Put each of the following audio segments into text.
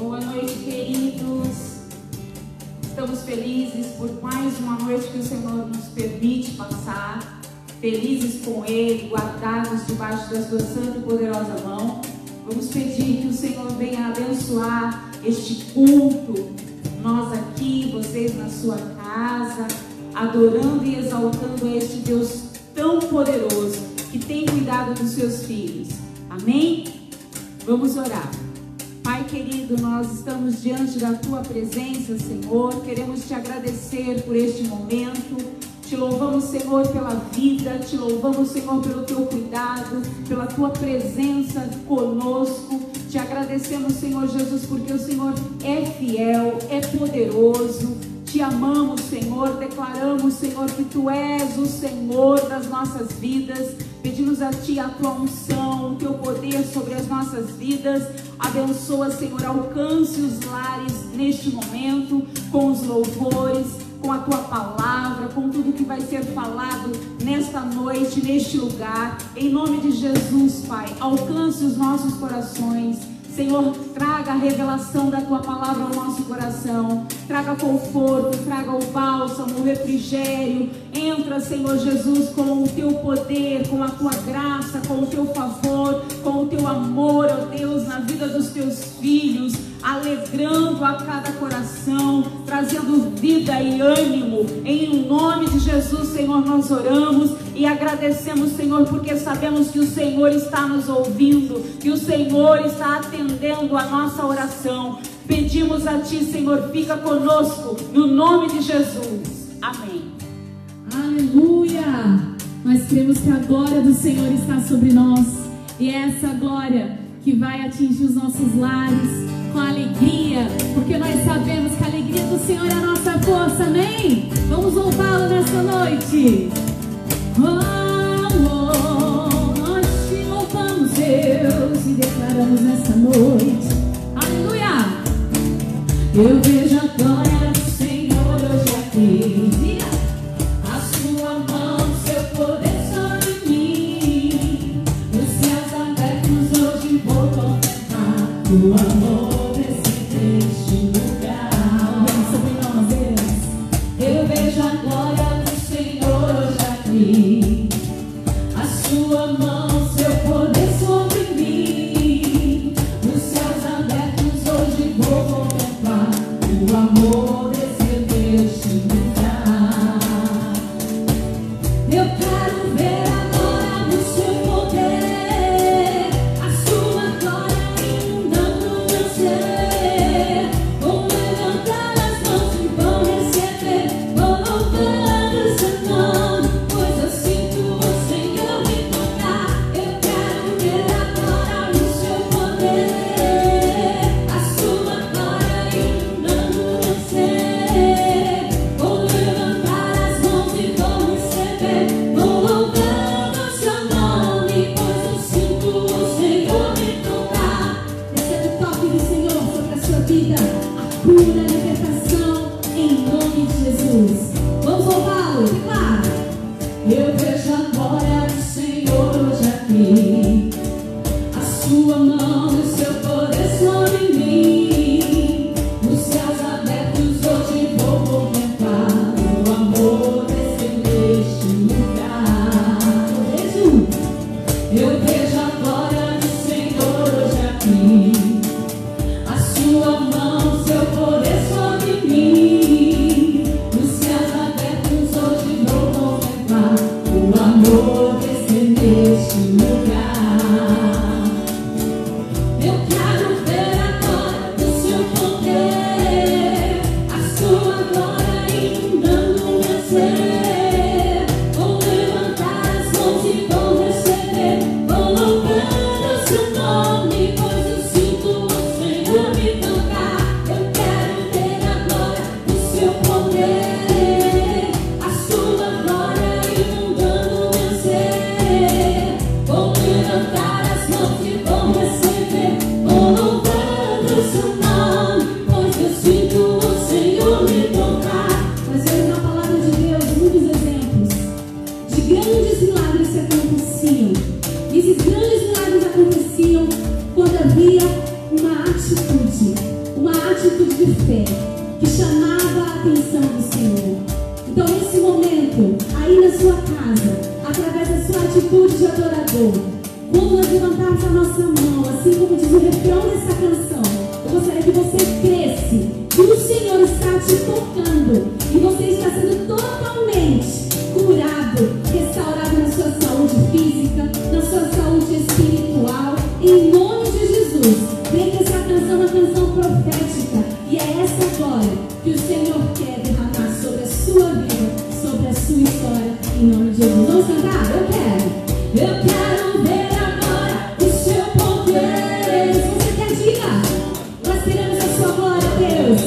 Boa noite, queridos. Estamos felizes por mais uma noite que o Senhor nos permite passar. Felizes com Ele, guardados debaixo da sua santa e poderosa mão. Vamos pedir que o Senhor venha abençoar este culto. Nós aqui, vocês na sua casa, adorando e exaltando este Deus tão poderoso que tem cuidado dos seus filhos. Amém? Vamos orar. Pai querido, nós estamos diante da Tua presença, Senhor. Queremos Te agradecer por este momento. Te louvamos, Senhor, pela vida. Te louvamos, Senhor, pelo Teu cuidado, pela Tua presença conosco. Te agradecemos, Senhor Jesus, porque o Senhor é fiel, é poderoso. Te amamos, Senhor. Declaramos, Senhor, que Tu és o Senhor das nossas vidas. Pedimos a Ti a Tua unção, o Teu poder sobre as nossas vidas. Abençoa, Senhor, alcance os lares neste momento, com os louvores, com a Tua palavra, com tudo que vai ser falado nesta noite, neste lugar. Em nome de Jesus, Pai, alcance os nossos corações. Senhor, traga a revelação da Tua palavra ao nosso coração. Traga conforto, traga o bálsamo, o refrigério. Entra, Senhor Jesus, com o Teu poder, com a Tua graça, com o Teu favor, com o Teu amor, ó Deus, na vida dos Teus filhos, alegrando a cada coração, trazendo vida e ânimo. Em nome de Jesus, Senhor, nós oramos e agradecemos, Senhor, porque sabemos que o Senhor está nos ouvindo, que o Senhor está atendendo a nossa oração. Pedimos a Ti, Senhor, fica conosco, no nome de Jesus. Amém. Aleluia! Nós cremos que a glória do Senhor está sobre nós, e é essa glória que vai atingir os nossos lares com alegria, porque nós sabemos que a alegria do Senhor é a nossa força, amém? Vamos louvá-lo nessa noite. Nós te louvamos, Deus, e declaramos nessa noite, aleluia! Eu vejo a glória do Senhor hoje aqui, a sua mão, seu poder sobre mim, os céus abertos hoje vou contemplar o amor deste lugar. Vem sobre nós, Deus. Eu vejo a glória do Senhor hoje aqui, a sua mão, seu poder sobre mim, os céus abertos hoje vou contemplar o amor deste lugar. Eu quero ver agora o seu poder, a sua glória inundando meu ser. Vou levantar as mãos e vou receber, vou louvando o seu nome, pois eu sinto o Senhor me tocar. Eu quero ver agora o seu poder, a sua glória inundando meu ser. Vou levantar as mãos e vou receber, vou louvando o seu nome, pois eu sinto o Senhor me tocar. Recebe o toque do Senhor sobre a sua vida, a cura, a libertação, em nome de Jesus. Vamos louvá-lo, declara. Eu vejo a glória do Senhor hoje aqui, a sua mão e o seu poder sobre mim, os céus abertos hoje vou contemplar o amor deste lugar. Jesus, eu vejo a glória do Senhor hoje aqui, a sua mão, seu poder sobre mim, os céus abertos hoje vou contemplar o amor deste lugar. atitude de fé que chamava a atenção do Senhor. Então, nesse momento, aí na sua casa, através da sua atitude de adorador, quando nós levantarmos a nossa mão, assim como diz o refrão dessa canção, eu gostaria que você cresce, que o Senhor está te tocando e você está sendo totalmente curado, restaurado na sua saúde física, na sua saúde espiritual, em nome de Jesus. Vem que essa canção é uma canção profética e é essa glória que o Senhor quer derramar sobre a sua vida, sobre a sua história, em nome de Jesus. Vamos cantar? Eu quero ver agora o seu poder. Se você quer, diga: nós queremos a sua glória, Deus.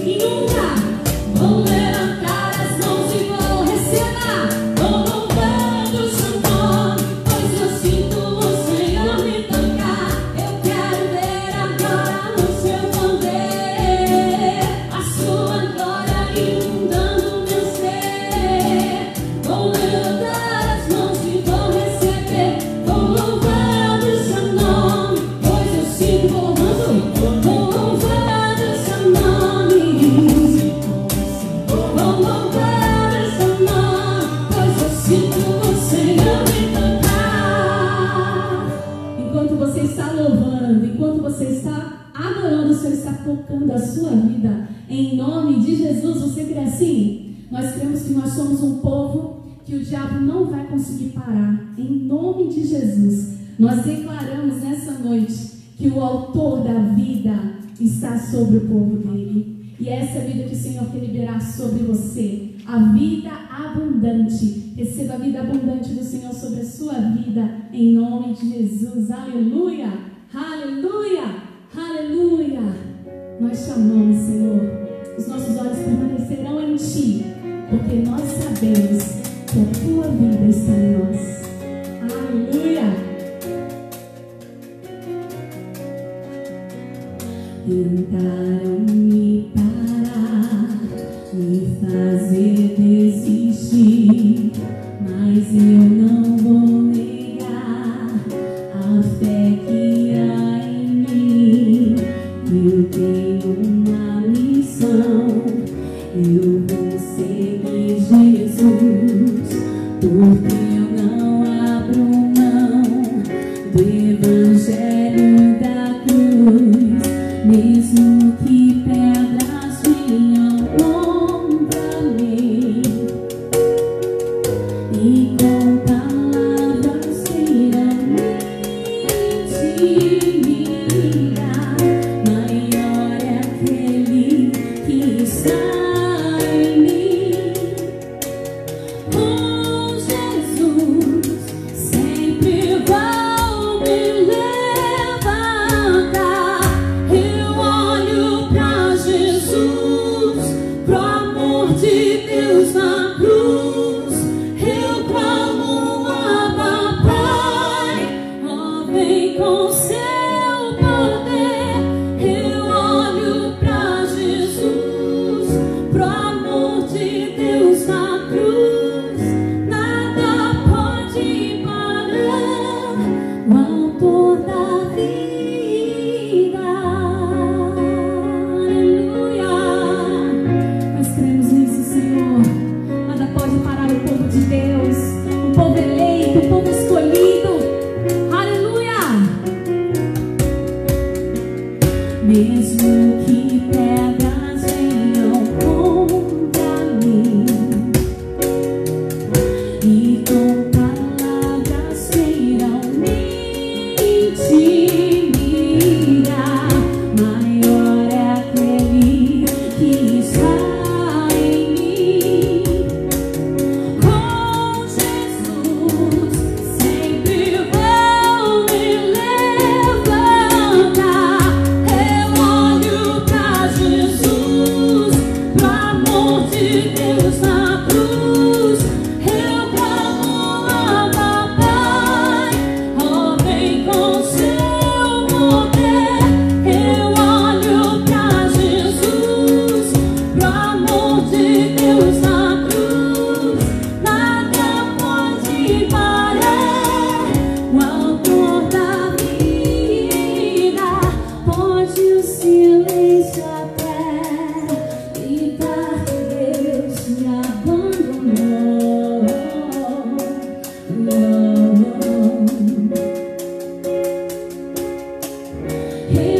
Inunda. Vou levantar as mãos e vou receber. Vou louvando o seu nome, pois eu sinto o Senhor me tocar. Eu quero ver agora o seu poder, a sua glória inundando meu ser. Vou levantar as mãos e vou receber. Vou louvando o seu nome, pois eu sinto. Vou louvando o seu nome. Vou louvar o seu nome, pois eu sinto o Senhor me tocar. Enquanto você está louvando, enquanto você está adorando, o Senhor está tocando a sua vida. Em nome de Jesus, você crê assim? Nós cremos que nós somos um povo que o diabo não vai conseguir parar. Em nome de Jesus, nós declaramos nessa noite que o autor da vida está sobre o povo dele. E essa é a vida que o Senhor quer liberar sobre você. A vida abundante. Receba a vida abundante do Senhor sobre a sua vida. Em nome de Jesus. Aleluia. Aleluia. Aleluia. Nós chamamos, Senhor. Os nossos olhos permanecerão em Ti, porque nós sabemos que a Tua vida está em nós. Aleluia. Tentaram me parar, me fazer desistir, mas eu não vou negar a fé que há em mim. Eu tenho uma missão, eu vou seguir Jesus, porque eu não abro mão do Evangelho da cruz. Mesmo que pedras venham contra mim e com palavras queiram me intimidar, maior é aquele que está em mim. Com Jesus sempre vou me levantar. Pro amor de Deus na cruz, eu clamo Abba Pai, ó vem com seu poder. Eu olho pra Jesus, pro amor de Deus na cruz, nada pode parar o autor da vida. Deus, um povo eleito, um povo escolhido. Aleluia! Mesmo que pedras venham contra mim e com palavras queiram me intimidar, maior é aquele que está. Deus na cruz, eu clamo Abba Pai, ó vem com seu Yeah.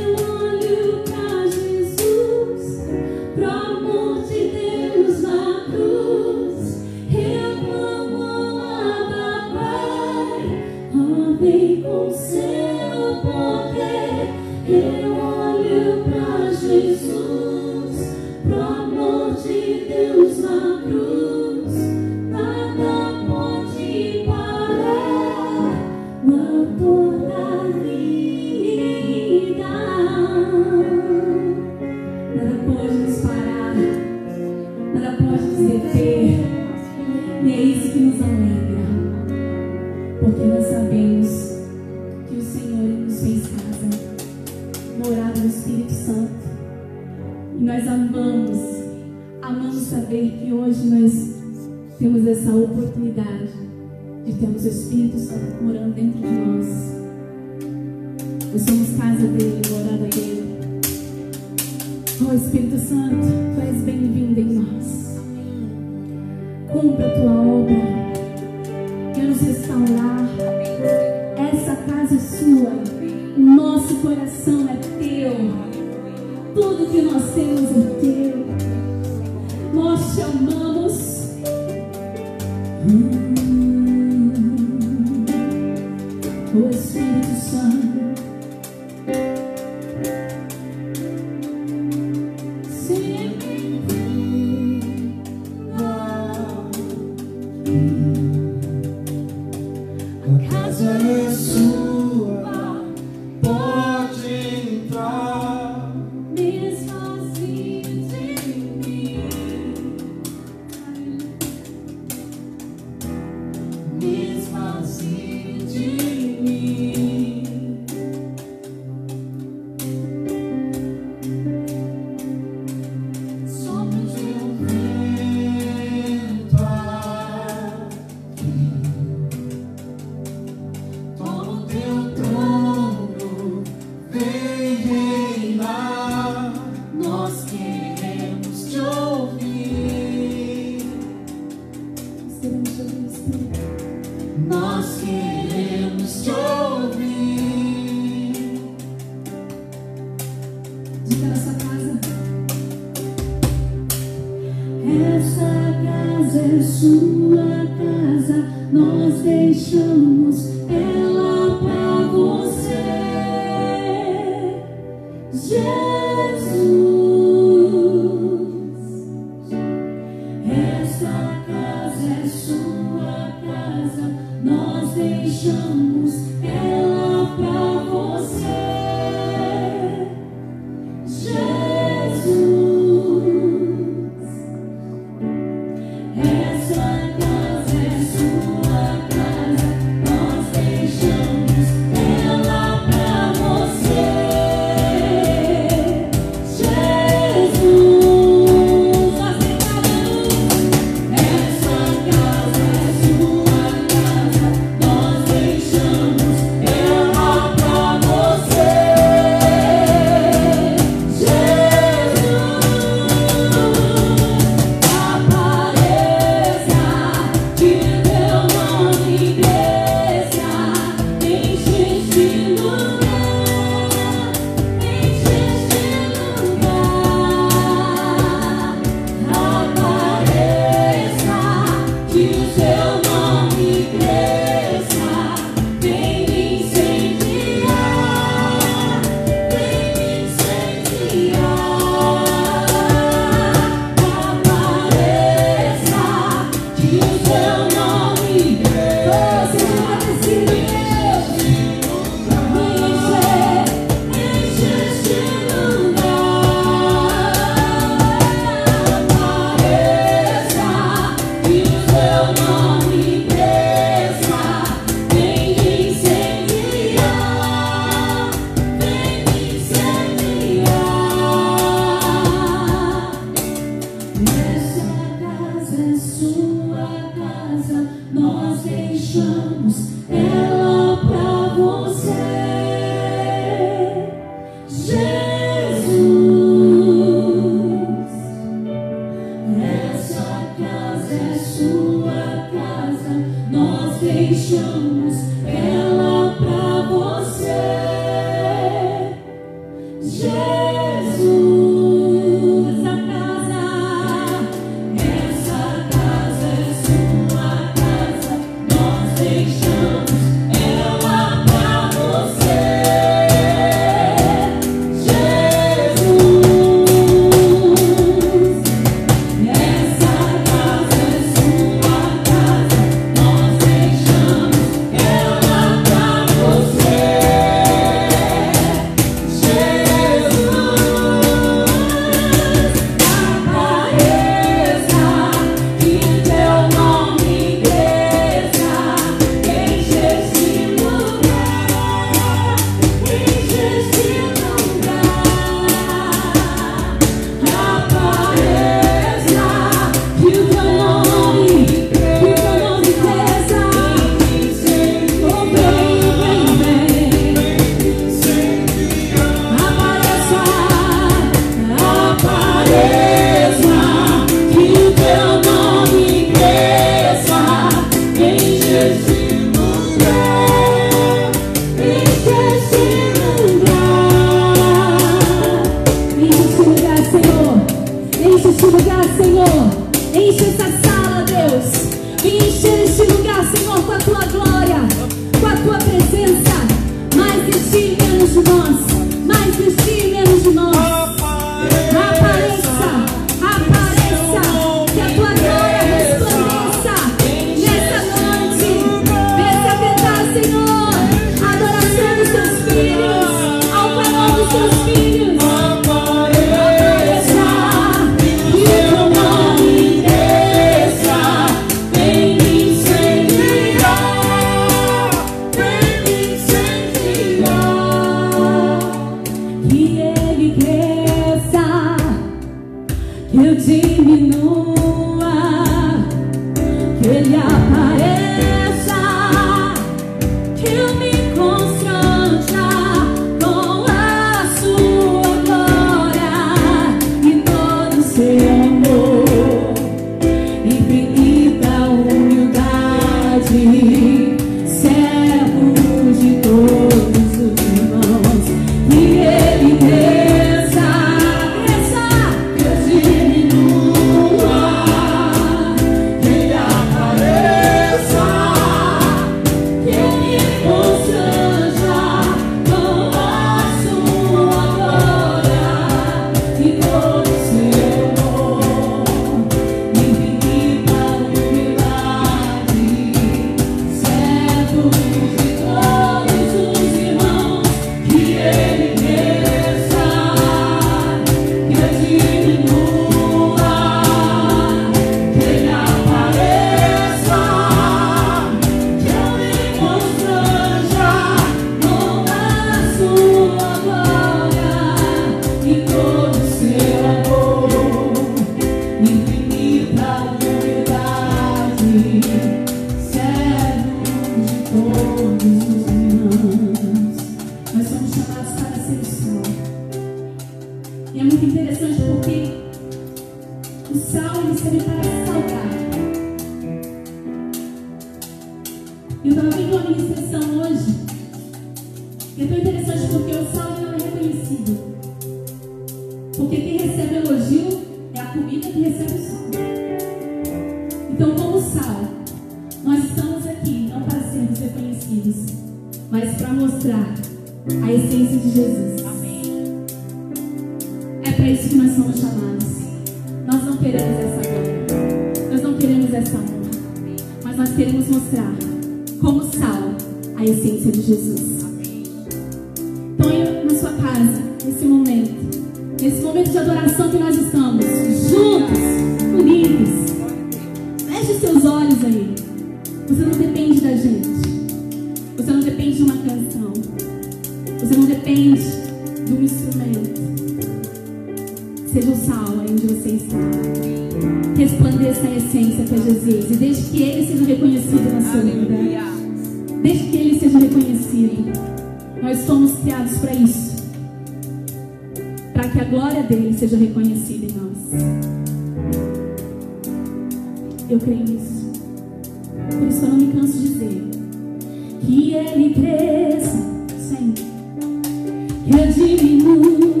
Que eu diminua.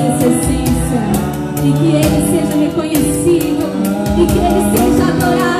essa essência, e que Ele seja reconhecido, e que Ele seja adorado.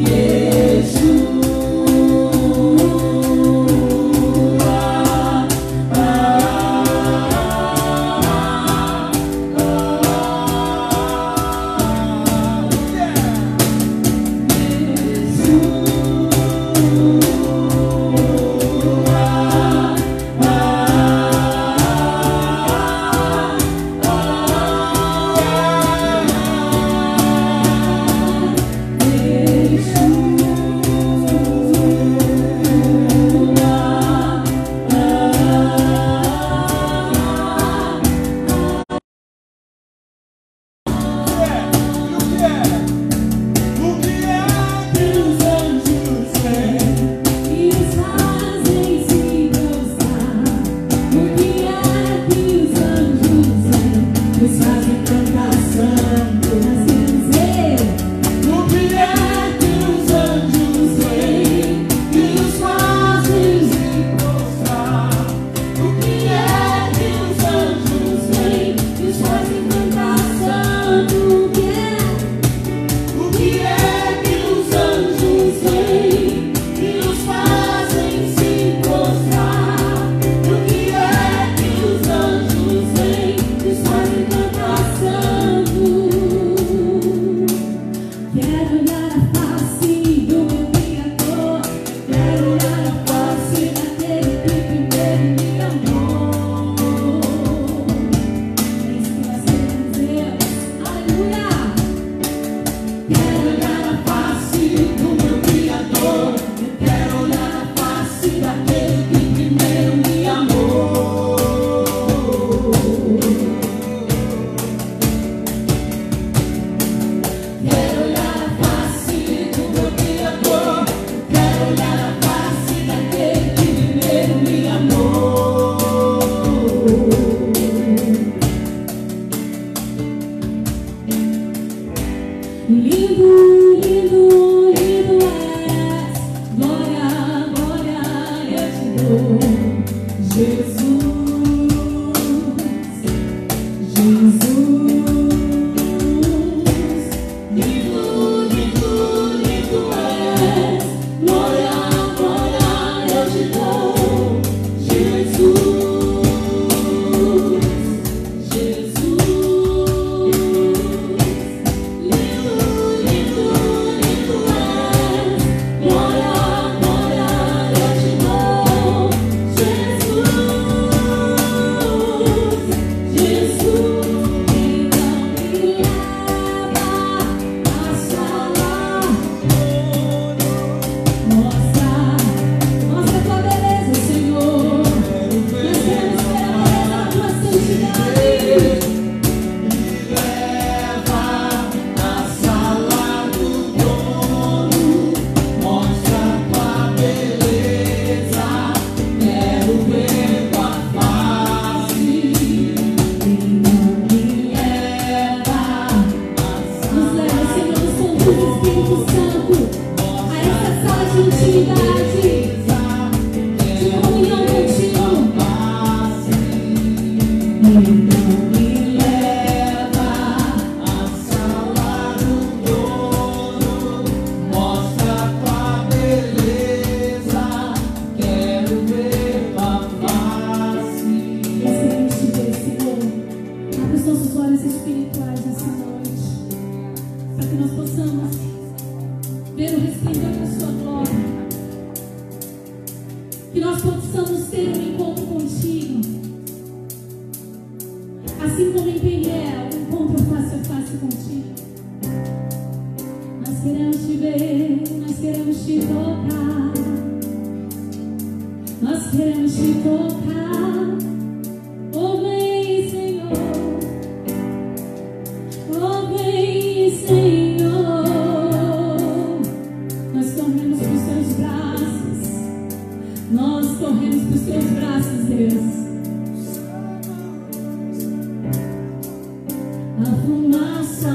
Yeshua, Lindo, lindo, lindo nossos olhos espirituais nessa noite, para que nós possamos ver o resplendor da sua glória, que nós possamos ter um encontro contigo, assim como em Peniel, um encontro face a face contigo. Nós queremos te ver, nós queremos te tocar, nós queremos te tocar. Oh, vem, Senhor, oh, vem, Senhor. Nós corremos para os teus braços, nós corremos para os teus braços, Deus. A fumaça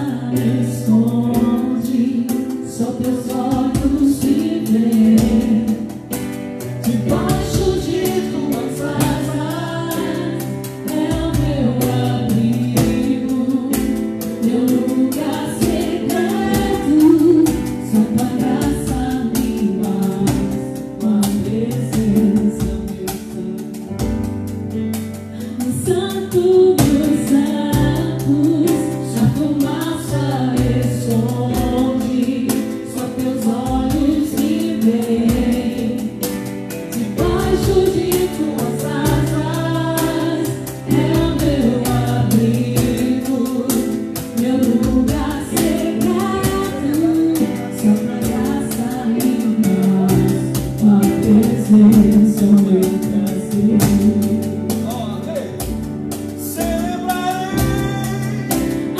esconde, só teus olhos te veem. Debaixo de tuas asas é o meu abrigo, meu lugar secreto. Só tua graça me faz, tua presença meu santo dos santos. A fumaça esconde, só teus olhos me veem. Debaixo de tuas asas é o meu abrigo, meu lugar secreto. Só tua graça em nós, tua presença meu prazer.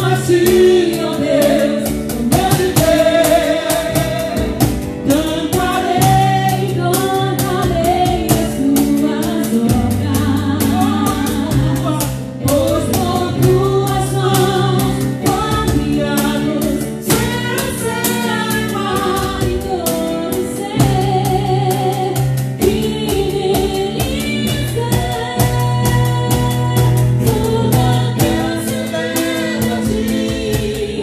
Assim, ó Deus, o meu viver, cantarei, cantarei as tuas obras, pois por tuas mãos criados, ser amar e todo ser, e nele toda Deus se leva a ti,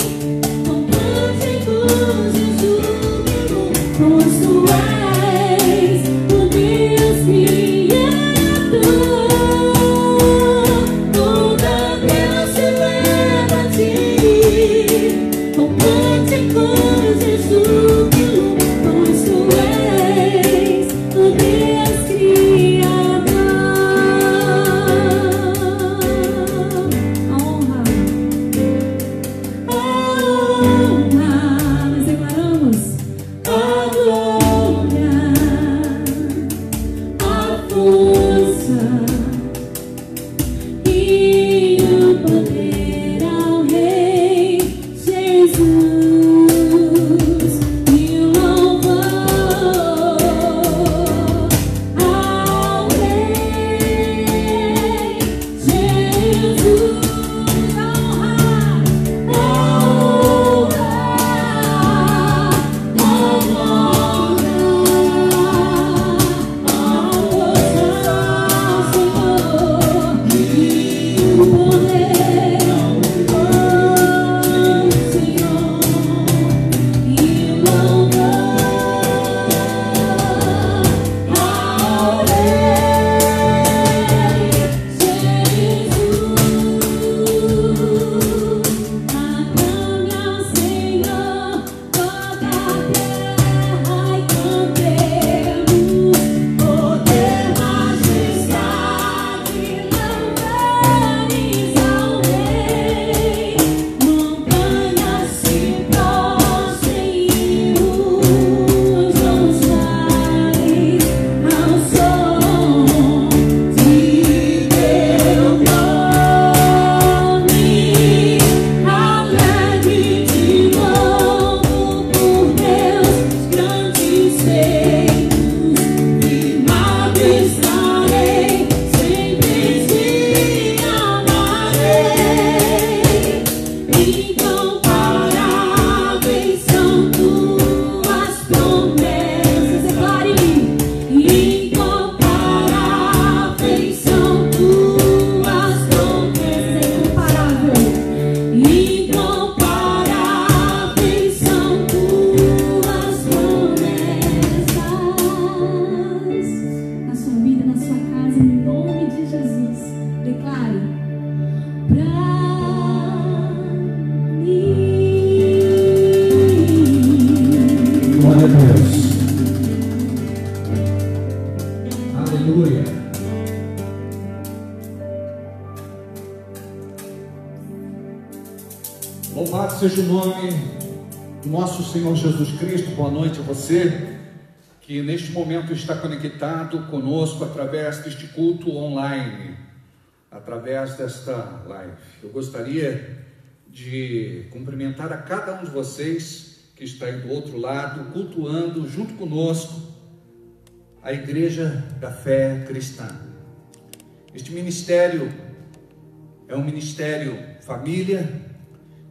com cânticos de júbilo, pois tu és o Deus criador. Toda Deus se leva a ti, com cânticos de júbilo, pois tu és o Deus criador. Honra, honra, nós declaramos a glória, a força e o poder ao Rei Jesus, e o louvor ao Rei Jesus. Honra, honra, a glória, a força ao Senhor, e o poder ao Senhor, e o louvor ao Rei Jesus. Aclame ao Senhor toda a terra e cantemos poder, majestade, louvores ao Rei. Montanhas se prostrem e os vales ao som de teu nome. Alegre de novo por Deus grandes feitos, firmado estarei, sempre te amarei. Incomparáveis são tuas promessas, declare. Incomparáveis são tuas promessas, incomparáveis são tuas promessas. Na sua vida, na sua casa, em nome de Jesus, declare. Pra Louvado seja o nome do nosso Senhor Jesus Cristo. Boa noite a você que neste momento está conectado conosco através deste culto online, através desta live. Eu gostaria de cumprimentar a cada um de vocês que está aí do outro lado, cultuando junto conosco a Igreja da Fé Cristã. Este ministério é um ministério família.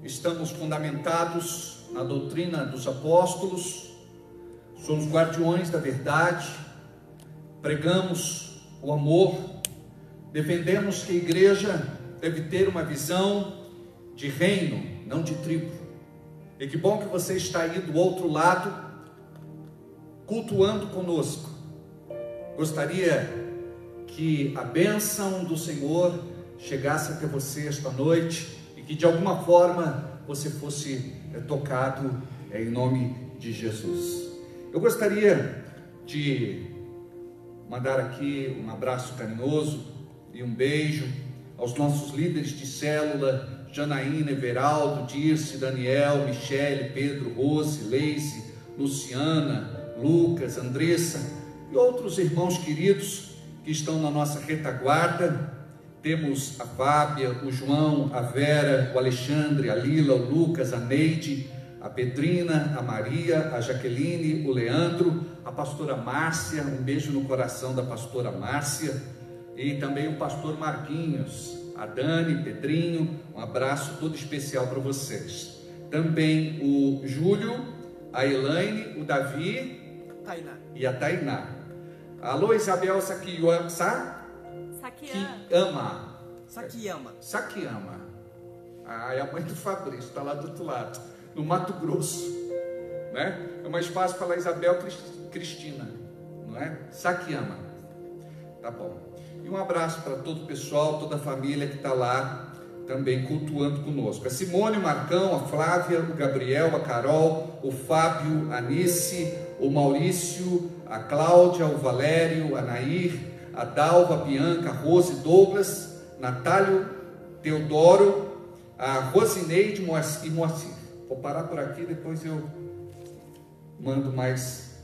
Estamos fundamentados na doutrina dos apóstolos, somos guardiões da verdade, pregamos o amor, defendemos que a igreja deve ter uma visão de reino, não de tribo. E que bom que você está aí do outro lado, cultuando conosco. Gostaria que a bênção do Senhor chegasse até você esta noite, que de alguma forma você fosse tocado em nome de Jesus. Eu gostaria de mandar aqui um abraço carinhoso e um beijo aos nossos líderes de célula, Janaína, Everaldo, Dirce, Daniel, Michele, Pedro, Rose, Leise, Luciana, Lucas, Andressa e outros irmãos queridos que estão na nossa retaguarda. Temos a Fábia, o João, a Vera, o Alexandre, a Lila, o Lucas, a Neide, a Pedrina, a Maria, a Jaqueline, o Leandro, a pastora Márcia, um beijo no coração da pastora Márcia, e também o pastor Marquinhos, a Dani, Pedrinho, um abraço todo especial para vocês. Também o Júlio, a Elaine, o Davi e a Tainá. Alô, Isabel Sakiyama. É a mãe do Fabrício, está lá do outro lado, no Mato Grosso, né? É mais fácil falar Isabel Cristina, não é? Sakiyama, tá bom. E um abraço para todo o pessoal, toda a família que está lá também cultuando conosco. A Simone, o Marcão, a Flávia, o Gabriel, a Carol, o Fábio, a Nice, o Maurício, a Cláudia, o Valério, a Nair, a Dalva, a Bianca, a Rose, Douglas, Natálio, Teodoro, a Rosineide e Moacir. Vou parar por aqui, depois eu mando mais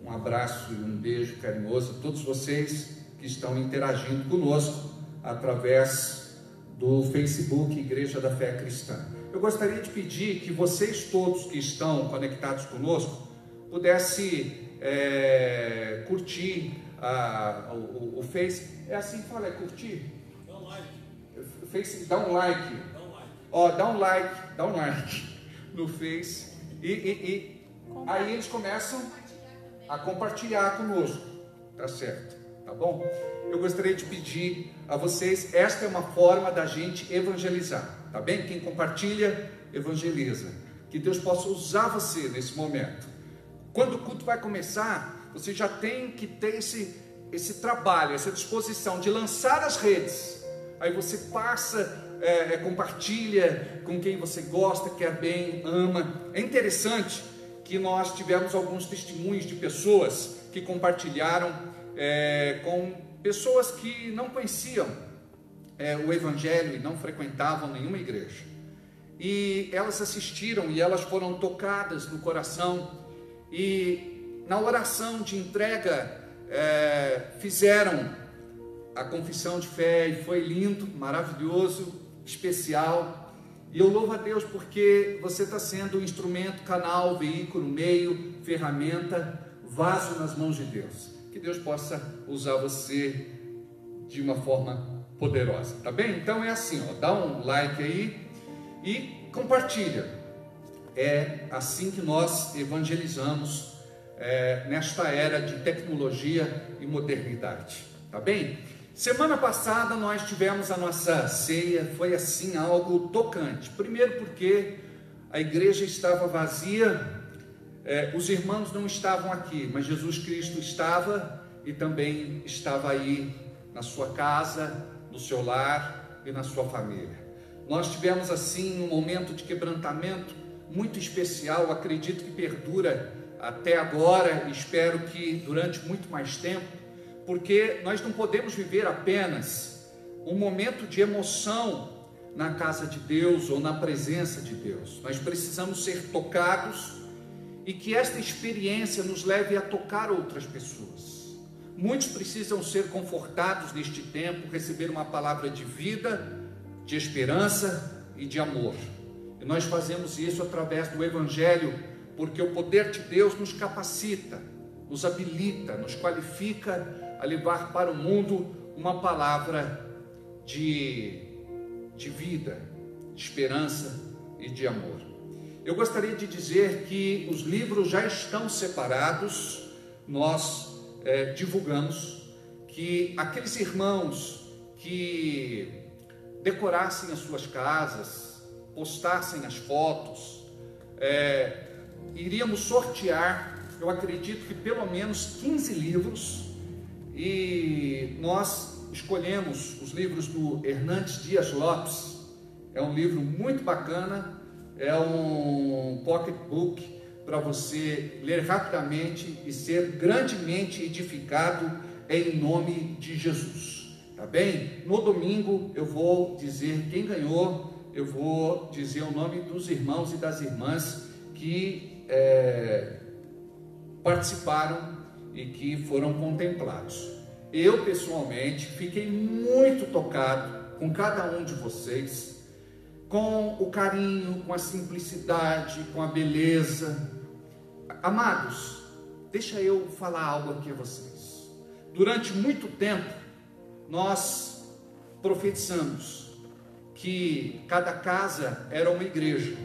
um abraço e um beijo carinhoso a todos vocês que estão interagindo conosco através do Facebook Igreja da Fé Cristã. Eu gostaria de pedir que vocês todos que estão conectados conosco pudessem curtir o Face. É assim que fala, é curtir? Dá um like. Face, dá um like. Ó, dá um like no Face e aí eles começam a compartilhar conosco, tá certo? Tá bom? Eu gostaria de pedir a vocês, esta é uma forma da gente evangelizar, tá bem? Quem compartilha, evangeliza. Que Deus possa usar você nesse momento. Quando o culto vai começar, você já tem que ter esse trabalho, essa disposição de lançar as redes. Aí você passa, compartilha com quem você gosta, quer bem, ama. É interessante que nós tivemos alguns testemunhos de pessoas que compartilharam com pessoas que não conheciam o Evangelho e não frequentavam nenhuma igreja. E elas assistiram e elas foram tocadas no coração. E na oração de entrega fizeram a confissão de fé e foi lindo, maravilhoso, especial. E eu louvo a Deus porque você está sendo um instrumento, canal, veículo, meio, ferramenta, vaso nas mãos de Deus. Que Deus possa usar você de uma forma poderosa, tá bem? Então é assim, ó, dá um like aí e compartilha. É assim que nós evangelizamos nesta era de tecnologia e modernidade, tá bem? Semana passada nós tivemos a nossa ceia, foi assim algo tocante. Primeiro porque a igreja estava vazia, os irmãos não estavam aqui, mas Jesus Cristo estava e também estava aí na sua casa, no seu lar e na sua família. Nós tivemos assim um momento de quebrantamento muito especial, acredito que perdura até agora e espero que durante muito mais tempo, porque nós não podemos viver apenas um momento de emoção na casa de Deus ou na presença de Deus. Nós precisamos ser tocados e que esta experiência nos leve a tocar outras pessoas. Muitos precisam ser confortados neste tempo, receber uma palavra de vida, de esperança e de amor. E nós fazemos isso através do Evangelho, porque o poder de Deus nos capacita, nos habilita, nos qualifica a levar para o mundo uma palavra de vida, de esperança e de amor. Eu gostaria de dizer que os livros já estão separados. Nós divulgamos que aqueles irmãos que decorassem as suas casas, postassem as fotos, iríamos sortear, eu acredito que pelo menos 15 livros, e nós escolhemos os livros do Hernandes Dias Lopes. É um livro muito bacana, é um pocketbook para você ler rapidamente e ser grandemente edificado em nome de Jesus, tá bem? No domingo eu vou dizer quem ganhou, eu vou dizer o nome dos irmãos e das irmãs que participaram e que foram contemplados. Eu pessoalmente fiquei muito tocado com cada um de vocês, com o carinho, com a simplicidade, com a beleza. Amados, deixa eu falar algo aqui a vocês. Durante muito tempo nós profetizamos que cada casa era uma igreja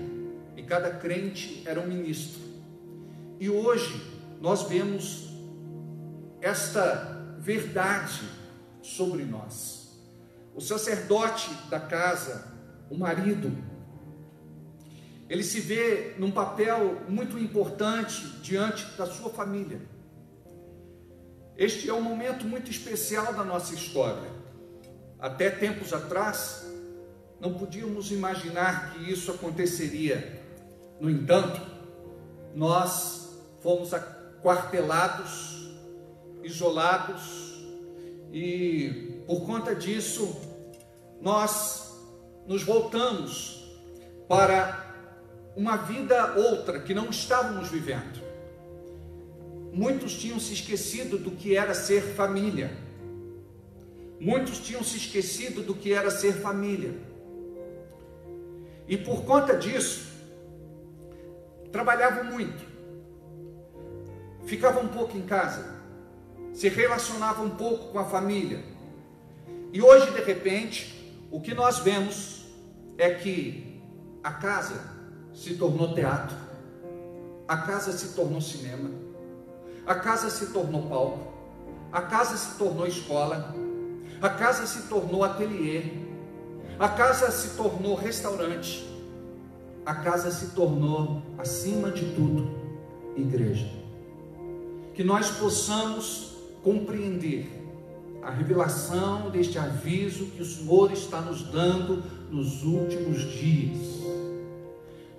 e cada crente era um ministro. E hoje nós vemos esta verdade sobre nós. O sacerdote da casa, o marido, ele se vê num papel muito importante diante da sua família. Este é um momento muito especial da nossa história. Até tempos atrás, não podíamos imaginar que isso aconteceria. No entanto, nós fomos aquartelados, isolados, e por conta disso nós nos voltamos para uma vida outra que não estávamos vivendo. Muitos tinham se esquecido do que era ser família. Muitos tinham se esquecido do que era ser família. E por conta disso, trabalhavam muito, ficavam um pouco em casa, se relacionava um pouco com a família. E hoje, de repente, o que nós vemos é que a casa se tornou teatro, a casa se tornou cinema, a casa se tornou palco, a casa se tornou escola, a casa se tornou ateliê, a casa se tornou restaurante, a casa se tornou, acima de tudo, igreja. Que nós possamos compreender a revelação deste aviso que o Senhor está nos dando nos últimos dias.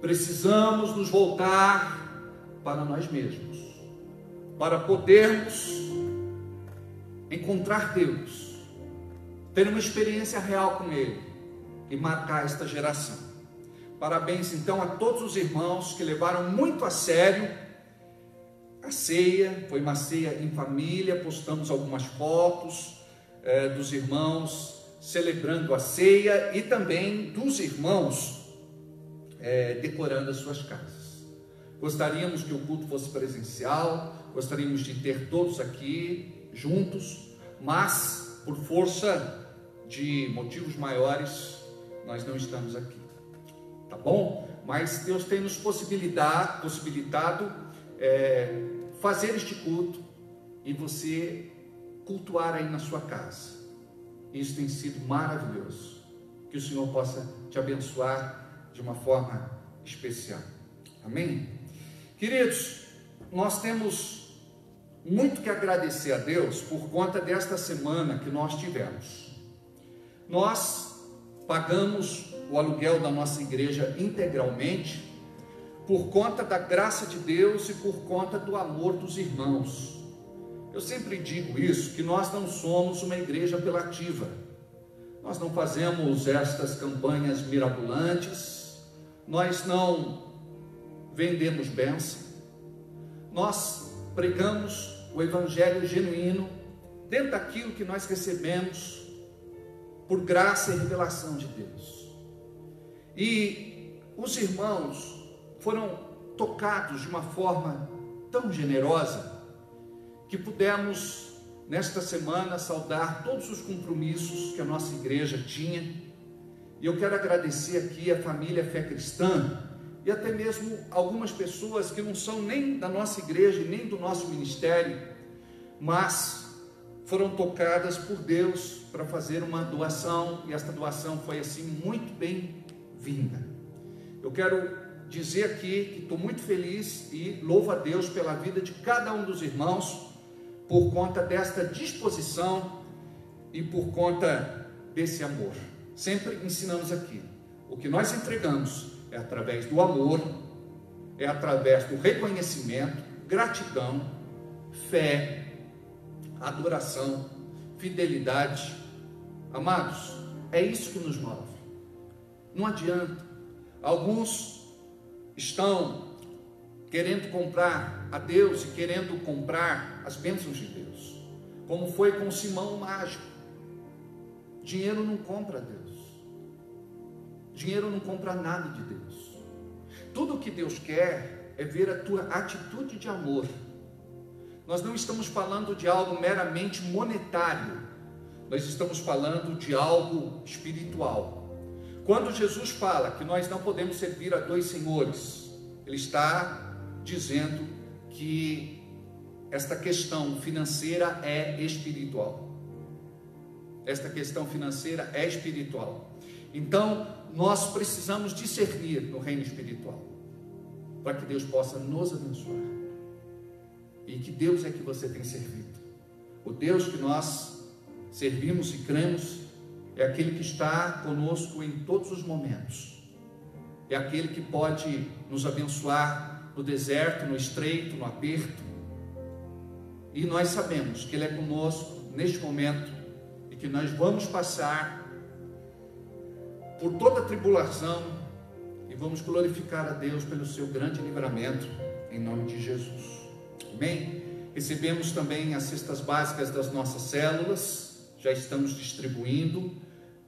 Precisamos nos voltar para nós mesmos, para podermos encontrar Deus, ter uma experiência real com Ele e marcar esta geração. Parabéns então a todos os irmãos que levaram muito a sério a ceia. Foi uma ceia em família, postamos algumas fotos dos irmãos celebrando a ceia e também dos irmãos decorando as suas casas. Gostaríamos que o culto fosse presencial, gostaríamos de ter todos aqui juntos, mas por força de motivos maiores nós não estamos aqui, tá bom? Mas Deus tem nos possibilitado fazer este culto e você cultuar aí na sua casa. Isso tem sido maravilhoso. Que o Senhor possa te abençoar de uma forma especial. Amém? Queridos, nós temos muito que agradecer a Deus por conta desta semana que nós tivemos. Nós pagamos o aluguel da nossa igreja integralmente por conta da graça de Deus e por conta do amor dos irmãos. Eu sempre digo isso, que nós não somos uma igreja apelativa. Nós não fazemos estas campanhas mirabolantes, nós não vendemos bênção, nós pregamos o evangelho genuíno dentro daquilo que nós recebemos por graça e revelação de Deus. E os irmãos foram tocados de uma forma tão generosa que pudemos nesta semana saudar todos os compromissos que a nossa igreja tinha. E eu quero agradecer aqui a família Fé Cristã e até mesmo algumas pessoas que não são nem da nossa igreja e nem do nosso ministério, mas foram tocadas por Deus para fazer uma doação, e esta doação foi assim muito bem-vinda. Eu quero dizer aqui que estou muito feliz e louvo a Deus pela vida de cada um dos irmãos, por conta desta disposição e por conta desse amor. Sempre ensinamos aqui, o que nós entregamos é através do amor, é através do reconhecimento, gratidão, fé, adoração, fidelidade. Amados, é isso que nos move. Não adianta. Alguns estão querendo comprar a Deus e querendo comprar as bênçãos de Deus, como foi com Simão o mágico. Dinheiro não compra Deus, dinheiro não compra nada de Deus. Tudo o que Deus quer é ver a tua atitude de amor. Nós não estamos falando de algo meramente monetário, nós estamos falando de algo espiritual. Quando Jesus fala que nós não podemos servir a dois senhores, Ele está dizendo que esta questão financeira é espiritual. Esta questão financeira é espiritual. Então, nós precisamos discernir no reino espiritual, para que Deus possa nos abençoar. E que Deus é que você tem servido. O Deus que nós servimos e cremos é aquele que está conosco em todos os momentos. É aquele que pode nos abençoar no deserto, no estreito, no aperto. E nós sabemos que Ele é conosco neste momento e que nós vamos passar por toda a tribulação e vamos glorificar a Deus pelo seu grande livramento, em nome de Jesus. Amém? Recebemos também as cestas básicas das nossas células, já estamos distribuindo,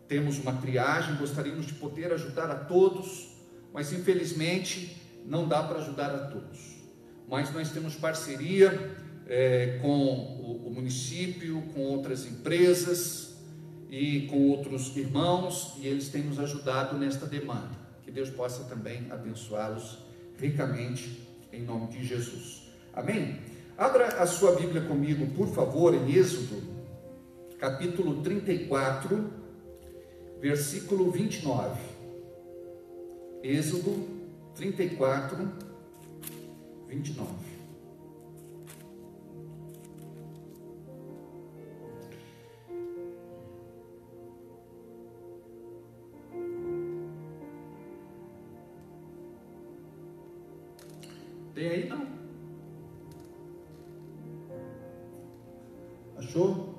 temos uma triagem, gostaríamos de poder ajudar a todos, mas infelizmente não dá para ajudar a todos. Mas nós temos parceria com o município, com outras empresas e com outros irmãos, e eles têm nos ajudado nesta demanda. Que Deus possa também abençoá-los ricamente, em nome de Jesus. Amém? Abra a sua Bíblia comigo, por favor, em Êxodo, capítulo 34, versículo 29. Êxodo 34, 29. Tem aí não? Achou?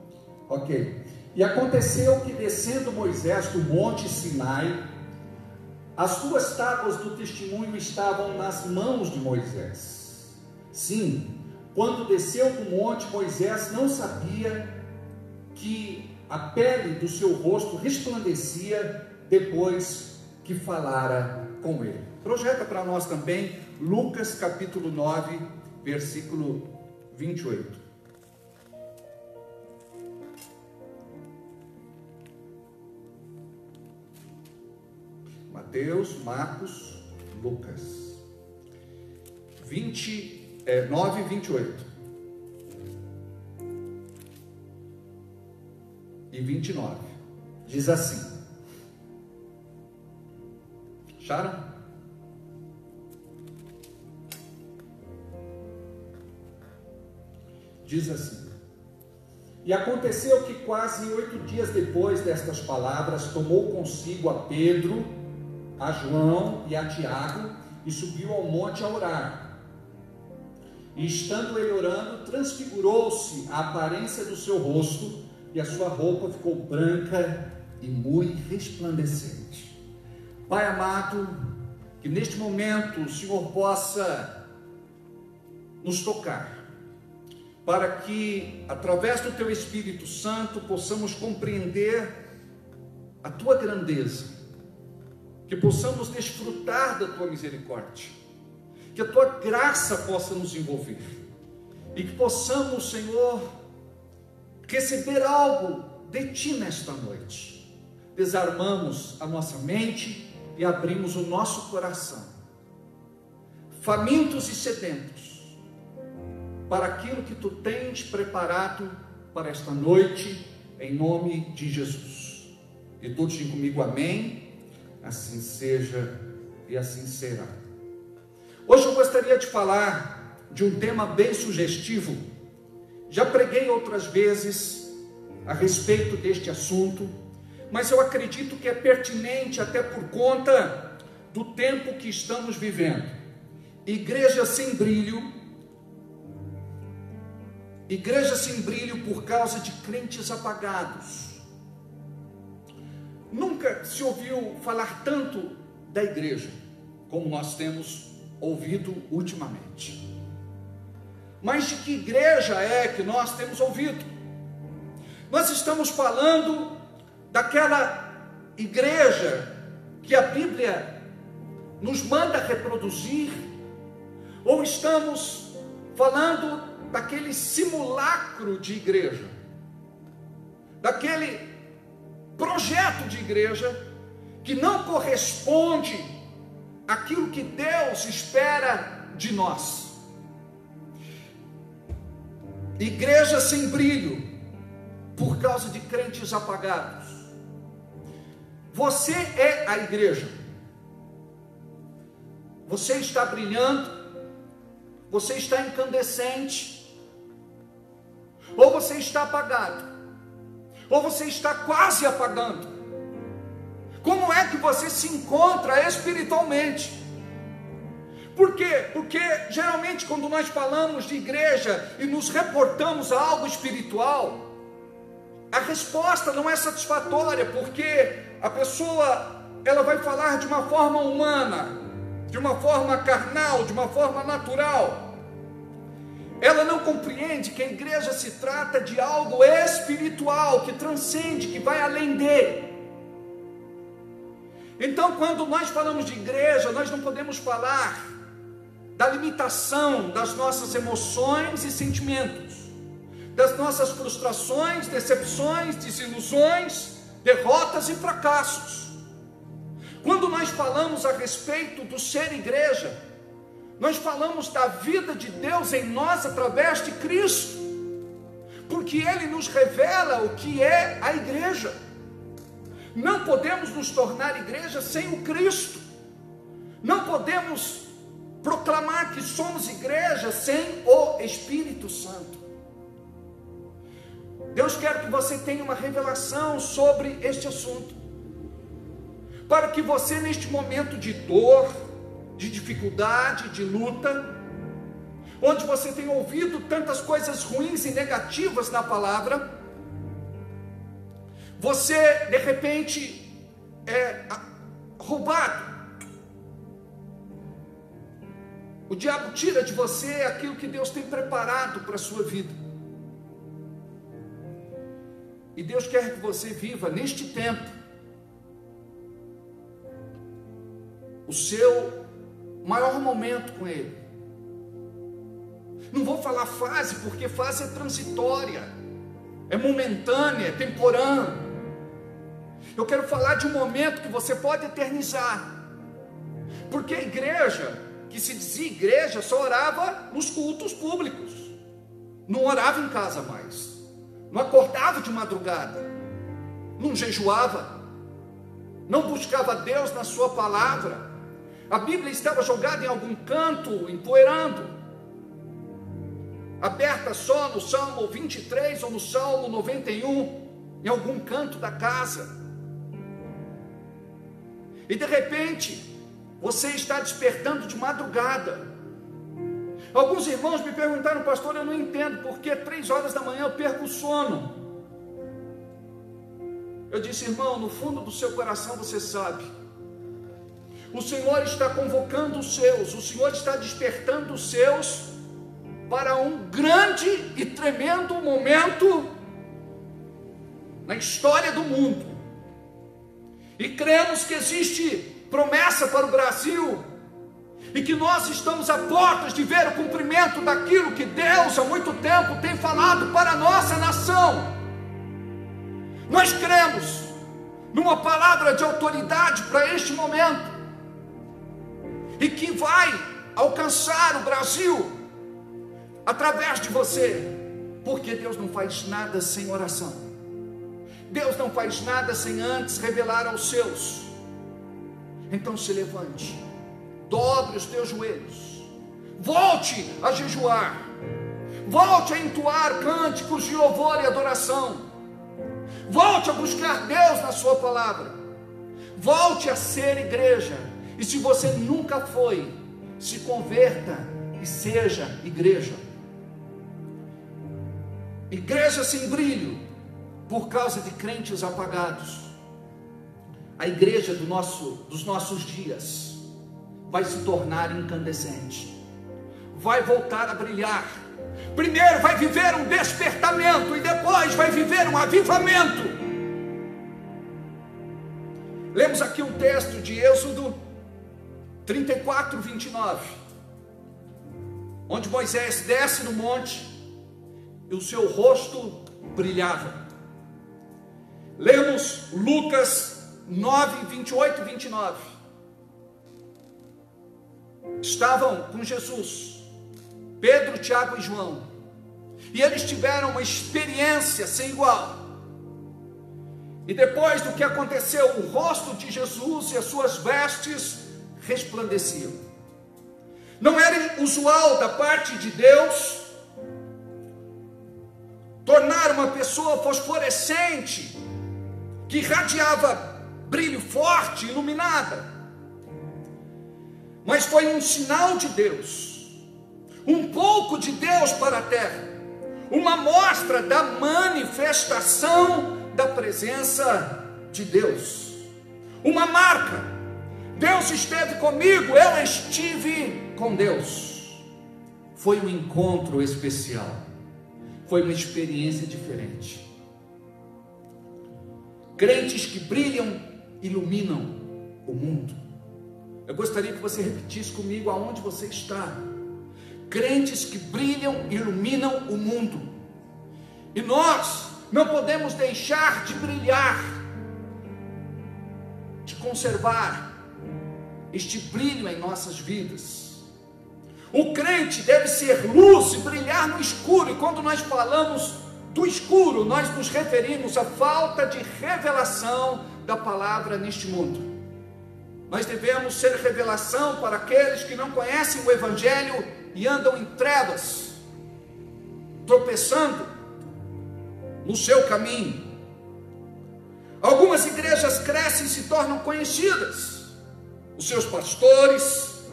Ok. E aconteceu que, descendo Moisés do monte Sinai, as duas tábuas do testemunho estavam nas mãos de Moisés. Sim, quando desceu do monte, Moisés não sabia que a pele do seu rosto resplandecia depois que falara com ele. Projeta para nós também Lucas capítulo 9, versículo 28. Mateus, Marcos, Lucas 9, 28 e 29, diz assim. Acharam? Diz assim: e aconteceu que quase 8 dias depois destas palavras, tomou consigo a Pedro, a João e a Tiago, e subiu ao monte a orar. E estando ele orando, transfigurou-se a aparência do seu rosto, e a sua roupa ficou branca e muito resplandecente. Pai amado, que neste momento o Senhor possa nos tocar, para que através do Teu Espírito Santo possamos compreender a Tua grandeza, que possamos desfrutar da Tua misericórdia, que a Tua graça possa nos envolver, e que possamos, Senhor, receber algo de Ti nesta noite. Desarmamos a nossa mente e abrimos o nosso coração, famintos e sedentos, para aquilo que Tu tens preparado para esta noite, em nome de Jesus. E todos digam comigo amém, assim seja e assim será. Hoje eu gostaria de falar de um tema bem sugestivo. Já preguei outras vezes a respeito deste assunto, mas eu acredito que é pertinente até por conta do tempo que estamos vivendo. Igreja sem brilho por causa de crentes apagados. Nunca se ouviu falar tanto da igreja como nós temos ouvido ultimamente. Mas de que igreja é que nós temos ouvido? Nós estamos falando daquela igreja que a Bíblia nos manda reproduzir, ou estamos falando daquele simulacro de igreja, daquele projeto de igreja que não corresponde àquilo que Deus espera de nós? Igreja sem brilho por causa de crentes apagados. Você é a igreja. Você está brilhando, você está incandescente, ou você está apagado, ou você está quase apagando. Como é que você se encontra espiritualmente? Por quê? Porque geralmente quando nós falamos de igreja e nos reportamos a algo espiritual, a resposta não é satisfatória, porque a pessoa, ela vai falar de uma forma humana, de uma forma carnal, de uma forma natural. Ela não compreende que a igreja se trata de algo espiritual, que transcende, que vai além de. Então, quando nós falamos de igreja, nós não podemos falar da limitação das nossas emoções e sentimentos, das nossas frustrações, decepções, desilusões, derrotas e fracassos. Quando nós falamos a respeito do ser igreja, nós falamos da vida de Deus em nós através de Cristo, porque Ele nos revela o que é a igreja. Não podemos nos tornar igreja sem o Cristo. Não podemos proclamar que somos igreja sem o Espírito Santo. Deus quer que você tenha uma revelação sobre este assunto, para que você, neste momento de dor, de dificuldade, de luta, onde você tem ouvido tantas coisas ruins e negativas na palavra, você de repente é roubado. O diabo tira de você aquilo que Deus tem preparado para a sua vida. E Deus quer que você viva neste tempo o seu maior momento com Ele. Não vou falar fase, porque fase é transitória, é momentânea, é temporânea. Eu quero falar de um momento que você pode eternizar, porque a igreja, que se dizia igreja, só orava nos cultos públicos, não orava em casa mais, não acordava de madrugada, não jejuava, não buscava Deus na sua palavra. A Bíblia estava jogada em algum canto, empoeirando, aberta só no Salmo 23 ou no Salmo 91, em algum canto da casa. E de repente você está despertando de madrugada. Alguns irmãos me perguntaram: pastor, eu não entendo porque 3 horas da manhã eu perco o sono. Eu disse: irmão, no fundo do seu coração você sabe, o Senhor está convocando os seus, o Senhor está despertando os seus para um grande e tremendo momento na história do mundo. E cremos que existe promessa para o Brasil, e que nós estamos a portas de ver o cumprimento daquilo que Deus há muito tempo tem falado para a nossa nação. Nós cremos numa palavra de autoridade para este momento, e que vai alcançar o Brasil através de você, porque Deus não faz nada sem oração. Deus não faz nada sem antes revelar aos seus. Então se levante, dobre os teus joelhos, volte a jejuar, volte a entoar cânticos de louvor e adoração, volte a buscar Deus na sua palavra, volte a ser igreja. E se você nunca foi, se converta e seja igreja. Igreja sem brilho, por causa de crentes apagados. A igreja dos nossos dias vai se tornar incandescente, vai voltar a brilhar. Primeiro vai viver um despertamento, e depois vai viver um avivamento. Lemos aqui um texto de Êxodo 34, 29, onde Moisés desce no monte e o seu rosto brilhava. Lemos Lucas 9, 28 e 29. Estavam com Jesus Pedro, Tiago e João, e eles tiveram uma experiência sem igual. E depois do que aconteceu, o rosto de Jesus e as suas vestes resplandeciam. Não era usual da parte de Deus tornar uma pessoa fosforescente, que irradiava brilho forte, iluminada, mas foi um sinal de Deus, um pouco de Deus para a terra, uma mostra da manifestação da presença de Deus, uma marca. Deus esteve comigo, eu estive com Deus. Foi um encontro especial, foi uma experiência diferente. Crentes que brilham, iluminam o mundo. Eu gostaria que você repetisse comigo aonde você está. Crentes que brilham, iluminam o mundo. E nós não podemos deixar de brilhar, de conservar este brilho em nossas vidas. O crente deve ser luz e brilhar no escuro. E quando nós falamos do escuro, nós nos referimos à falta de revelação da palavra neste mundo. Nós devemos ser revelação para aqueles que não conhecem o Evangelho e andam em trevas, tropeçando no seu caminho. Algumas igrejas crescem e se tornam conhecidas. Os seus pastores,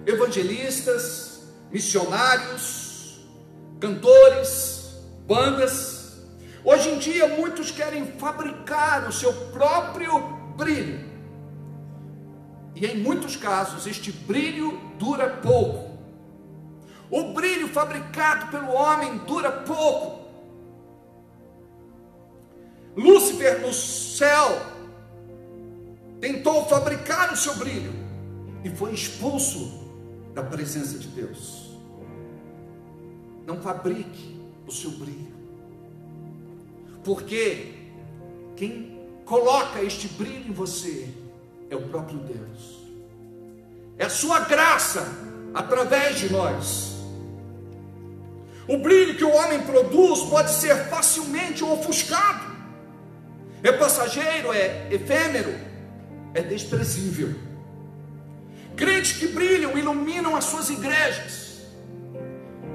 evangelistas, missionários, cantores, bandas. Hoje em dia muitos querem fabricar o seu próprio brilho, e em muitos casos este brilho dura pouco. O brilho fabricado pelo homem dura pouco. Lúcifer no céu tentou fabricar o seu brilho e foi expulso da presença de Deus. Não fabrique o seu brilho, porque quem coloca este brilho em você é o próprio Deus. É a sua graça através de nós. O brilho que o homem produz pode ser facilmente ofuscado. É passageiro, é efêmero, é desprezível. Crentes que brilham, iluminam as suas igrejas.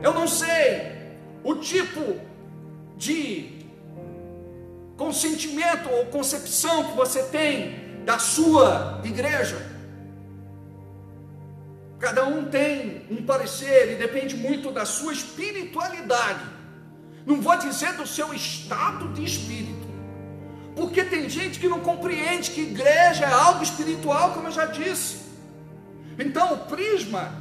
Eu não sei o tipo de consentimento ou concepção que você tem da sua igreja. Cada um tem um parecer e depende muito da sua espiritualidade. Não vou dizer do seu estado de espírito, Porque tem gente que não compreende que igreja é algo espiritual, como eu já disse. Então o prisma,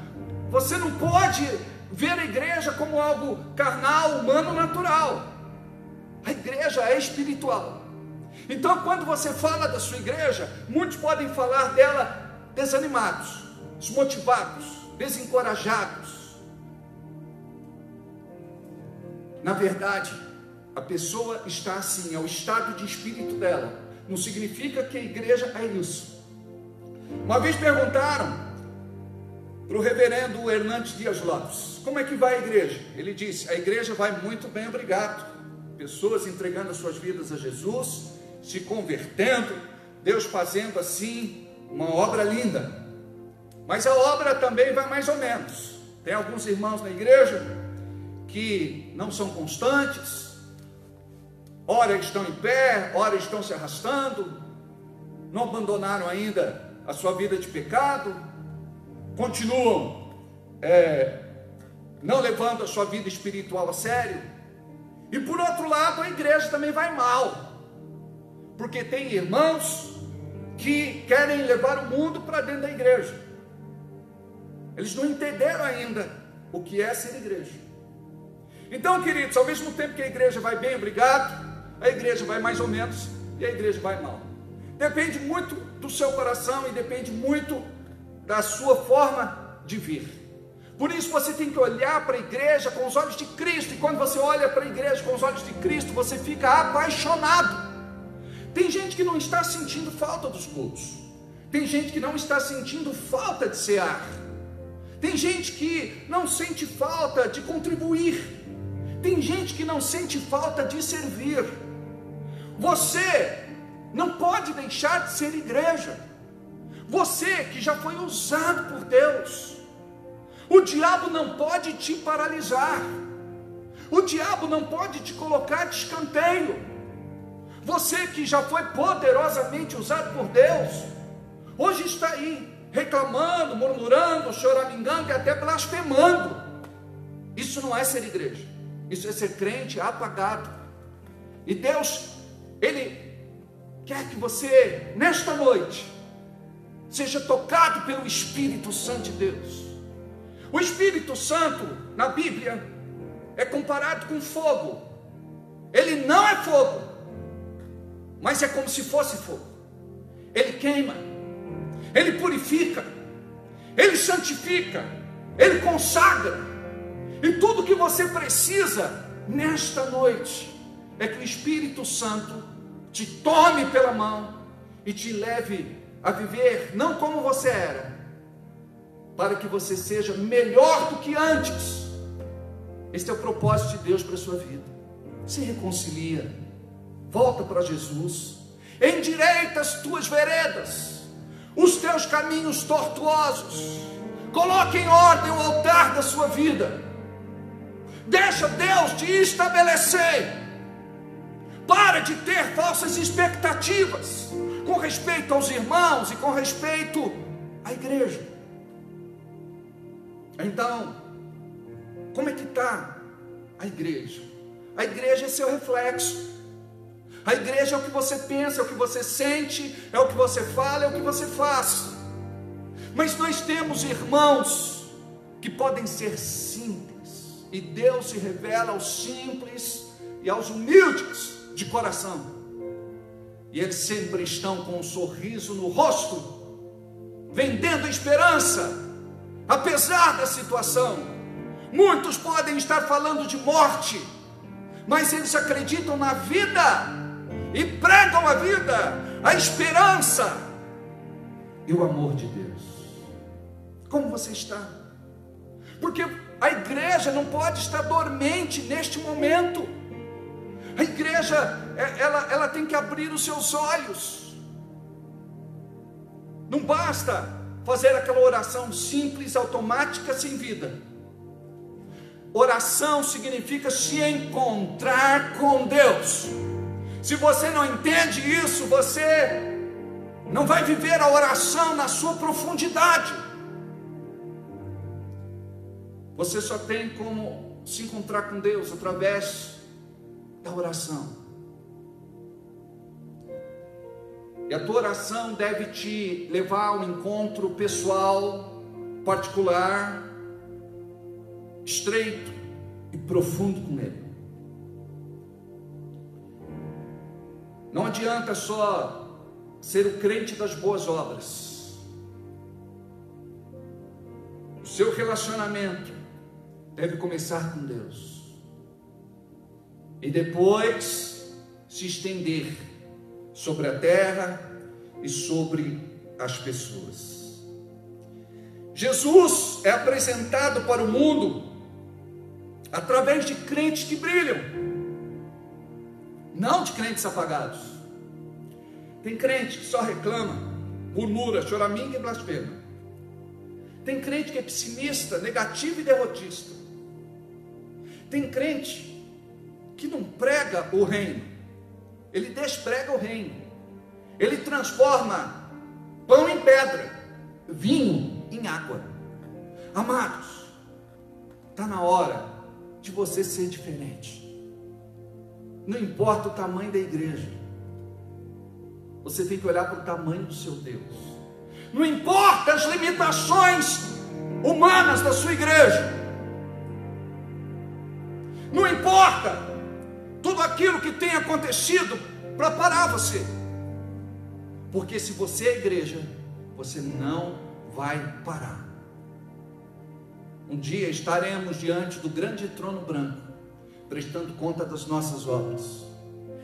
você não pode ver a igreja como algo carnal, humano, natural. A igreja é espiritual. Então quando você fala da sua igreja, muitos podem falar dela desanimados, desmotivados, desencorajados. Na verdade, a pessoa está assim, é o estado de espírito dela. Não significa que a igreja é isso. Uma vez perguntaram para o reverendo Hernandes Dias Lopes: como é que vai a igreja? Ele disse: a igreja vai muito bem, obrigado. Pessoas entregando as suas vidas a Jesus, se convertendo, Deus fazendo assim uma obra linda. Mas a obra também vai mais ou menos. Tem alguns irmãos na igreja que não são constantes, ora estão em pé, ora estão se arrastando, não abandonaram ainda a sua vida de pecado, continuam não levando a sua vida espiritual a sério. E por outro lado, a igreja também vai mal, porque tem irmãos que querem levar o mundo para dentro da igreja. Eles não entenderam ainda o que é ser igreja. Então, queridos, ao mesmo tempo que a igreja vai bem, obrigado, a igreja vai mais ou menos e a igreja vai mal. Depende muito do seu coração e depende muito da sua forma de vir. Por isso você tem que olhar para a igreja com os olhos de Cristo. E quando você olha para a igreja com os olhos de Cristo, você fica apaixonado. Tem gente que não está sentindo falta dos cultos. Tem gente que não está sentindo falta de cear. Tem gente que não sente falta de contribuir. Tem gente que não sente falta de servir. Você não pode deixar de ser igreja. Você que já foi usado por Deus. O diabo não pode te paralisar. O diabo não pode te colocar de escanteio. Você que já foi poderosamente usado por Deus, hoje está aí reclamando, murmurando, choramingando e até blasfemando. Isso não é ser igreja. Isso é ser crente apagado. E Deus, Ele quer que você, nesta noite, seja tocado pelo Espírito Santo de Deus. O Espírito Santo, na Bíblia, é comparado com fogo. Ele não é fogo, mas é como se fosse fogo. Ele queima, Ele purifica, Ele santifica, Ele consagra. E tudo que você precisa nesta noite é que o Espírito Santo te tome pela mão e te leve a viver não como você era, para que você seja melhor do que antes. Este é o propósito de Deus para a sua vida. Se reconcilia, volta para Jesus, endireita as tuas veredas, os teus caminhos tortuosos, coloque em ordem o altar da sua vida, deixa Deus te estabelecer, para de ter falsas expectativas com respeito aos irmãos e com respeito à igreja. Então, como é que está a igreja? A igreja é seu reflexo. A igreja é o que você pensa, é o que você sente, é o que você fala, é o que você faz. Mas nós temos irmãos que podem ser simples, e Deus se revela aos simples e aos humildes de coração. E eles sempre estão com um sorriso no rosto, vendendo esperança, apesar da situação. Muitos podem estar falando de morte, mas eles acreditam na vida e pregam a vida, a esperança e o amor de Deus. Como você está? Porque a igreja não pode estar dormente neste momento. A igreja, ela tem que abrir os seus olhos. Não basta fazer aquela oração simples, automática, sem vida. Oração significa se encontrar com Deus. Se você não entende isso, você não vai viver a oração na sua profundidade. Você só tem como se encontrar com Deus através da oração. E a tua oração deve te levar a um encontro pessoal, particular, estreito e profundo com Ele. Não adianta só ser o crente das boas obras. O seu relacionamento deve começar com Deus e depois se estender sobre a terra e sobre as pessoas. Jesus é apresentado para o mundo através de crentes que brilham, não de crentes apagados. Tem crente que só reclama, murmura, choraminga e blasfema. Tem crente que é pessimista, negativo e derrotista. Tem crente que não prega o reino, ele desprega o reino. Ele transforma pão em pedra, vinho em água. Amados, está na hora de você ser diferente. Não importa o tamanho da igreja, você tem que olhar para o tamanho do seu Deus. Não importa as limitações humanas da sua igreja, não importa tudo aquilo que tem acontecido para parar você, porque se você é igreja, você não vai parar. Um dia estaremos diante do grande trono branco, prestando conta das nossas obras.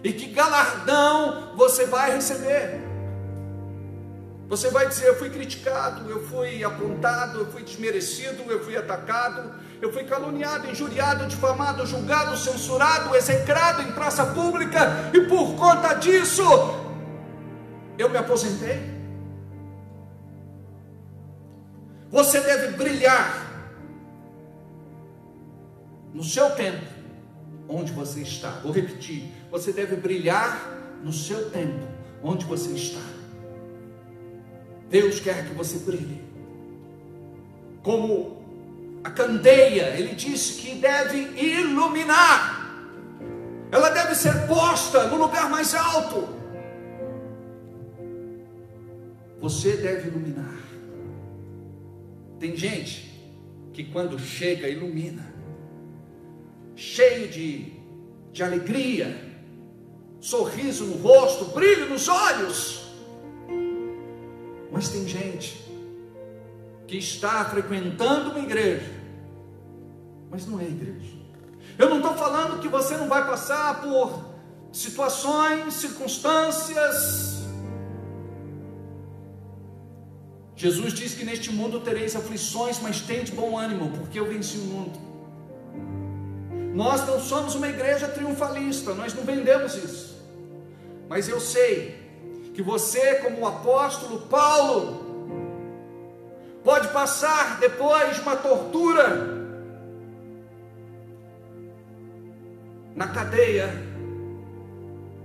E que galardão você vai receber? Você vai dizer: eu fui criticado, eu fui apontado, eu fui desmerecido, eu fui atacado, eu fui caluniado, injuriado, difamado, julgado, censurado, execrado em praça pública, e por conta disso eu me aposentei. Você deve brilhar no seu tempo, onde você está. Vou repetir: você deve brilhar no seu tempo, onde você está. Deus quer que você brilhe como a candeia. Ele disse que deve iluminar, ela deve ser posta no lugar mais alto. Você deve iluminar. Tem gente que quando chega ilumina, cheio de alegria, sorriso no rosto, brilho nos olhos. Mas tem gente que está frequentando uma igreja, mas não é igreja. Eu não estou falando que você não vai passar por situações, circunstâncias. Jesus diz que neste mundo tereis aflições, mas tende bom ânimo, porque eu venci o mundo. Nós não somos uma igreja triunfalista, nós não vendemos isso. Mas eu sei que você, como o apóstolo Paulo, pode passar depois de uma tortura na cadeia,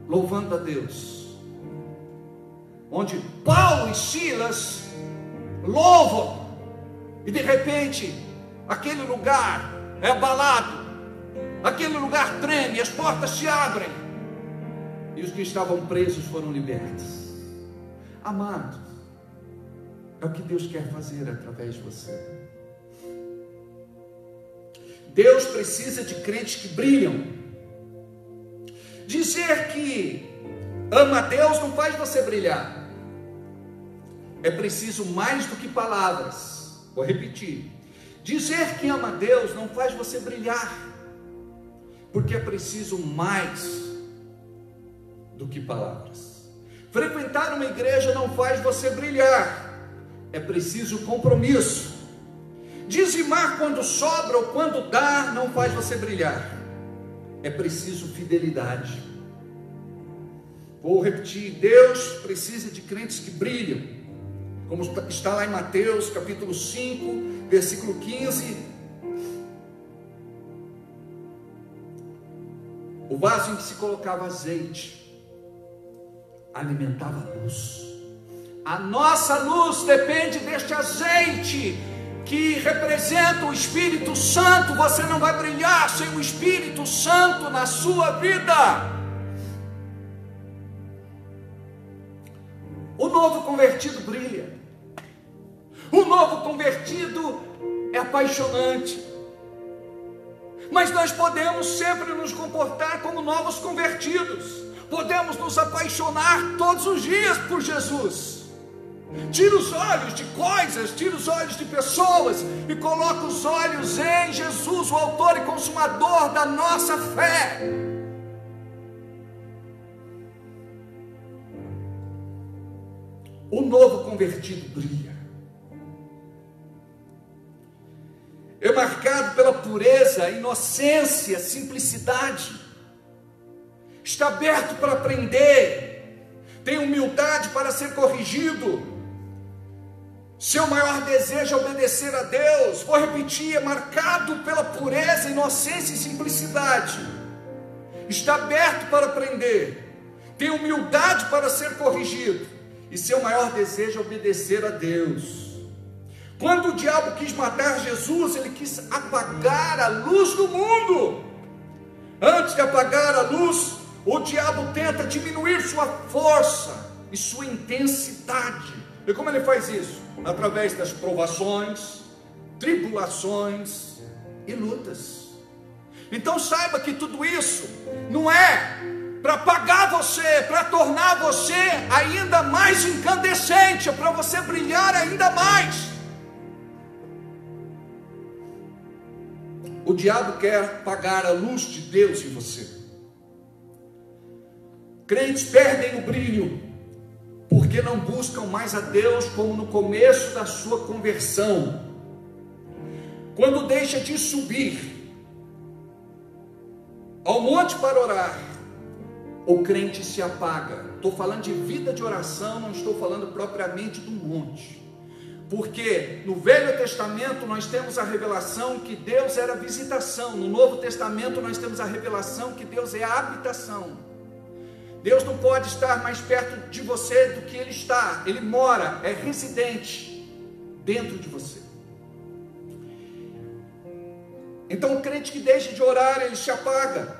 louvando a Deus, onde Paulo e Silas louvam, e de repente aquele lugar é abalado, aquele lugar treme, as portas se abrem, e os que estavam presos foram libertos. Amados, é o que Deus quer fazer através de você. Deus precisa de crentes que brilham. Dizer que ama a Deus não faz você brilhar. É preciso mais do que palavras. Vou repetir: dizer que ama a Deus não faz você brilhar, porque é preciso mais do que palavras. Frequentar uma igreja não faz você brilhar, é preciso compromisso. Dizimar quando sobra ou quando dá não faz você brilhar, é preciso fidelidade. Vou repetir: Deus precisa de crentes que brilham, como está lá em Mateus capítulo 5, versículo 15. O vaso em que se colocava azeite alimentava a luz. A nossa luz depende deste azeite que representa o Espírito Santo. Você não vai brilhar sem o Espírito Santo na sua vida. novo convertido brilha. O novo convertido é apaixonante. Mas nós podemos sempre nos comportar como novos convertidos. Podemos nos apaixonar todos os dias por Jesus. Tira os olhos de coisas, tira os olhos de pessoas e coloca os olhos em Jesus, o autor e consumador da nossa fé. O novo convertido brilha. É marcado pela pureza, inocência, simplicidade. Está aberto para aprender. Tem humildade para ser corrigido. Seu maior desejo é obedecer a Deus. Vou repetir, é marcado pela pureza, inocência e simplicidade. Está aberto para aprender. Tem humildade para ser corrigido. E seu maior desejo é obedecer a Deus. Quando o diabo quis matar Jesus, ele quis apagar a luz do mundo. Antes de apagar a luz, o diabo tenta diminuir sua força e sua intensidade. E como ele faz isso? Através das provações, tribulações e lutas. Então saiba que tudo isso não é para apagar você, para tornar você ainda mais incandescente, é para você brilhar ainda mais. O diabo quer apagar a luz de Deus em você. Crentes perdem o brilho porque não buscam mais a Deus como no começo da sua conversão. Quando deixa de subir ao monte para orar, o crente se apaga. Estou falando de vida de oração, não estou falando propriamente do monte. Porque no Velho Testamento nós temos a revelação que Deus era visitação. No Novo Testamento nós temos a revelação que Deus é a habitação. Deus não pode estar mais perto de você do que Ele está. Ele mora, é residente dentro de você. Então o crente que deixa de orar, ele se apaga.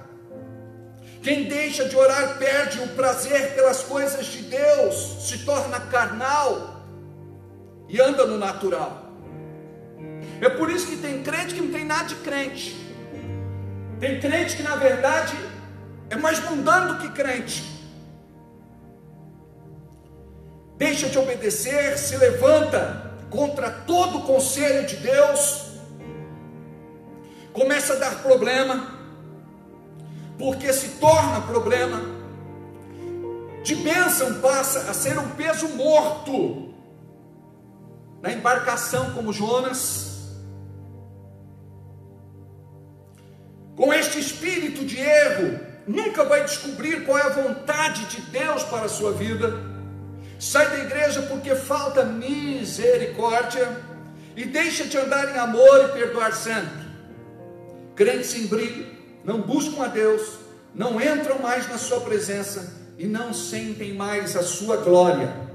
Quem deixa de orar perde o prazer pelas coisas de Deus, se torna carnal e anda no natural. É por isso que tem crente que não tem nada de crente. Tem crente que na verdade é mais mundano do que crente. Deixa de obedecer, se levanta contra todo o conselho de Deus, começa a dar problema, porque se torna problema. De bênção passa a ser um peso morto na embarcação como Jonas. Com este espírito de erro, nunca vai descobrir qual é a vontade de Deus para a sua vida. Sai da igreja porque falta misericórdia e deixa de andar em amor e perdoar sempre. Crentes sem brilho, não buscam a Deus, não entram mais na sua presença e não sentem mais a sua glória.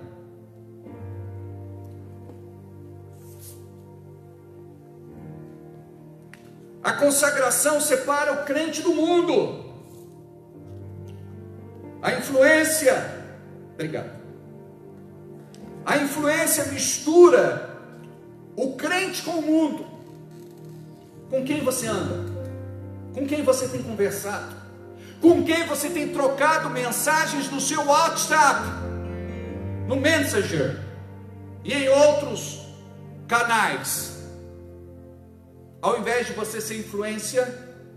A consagração separa o crente do mundo. A influência, obrigado. A influência mistura o crente com o mundo. Com quem você anda? Com quem você tem conversado? Com quem você tem trocado mensagens no seu WhatsApp, no Messenger e em outros canais? Ao invés de você ser influência,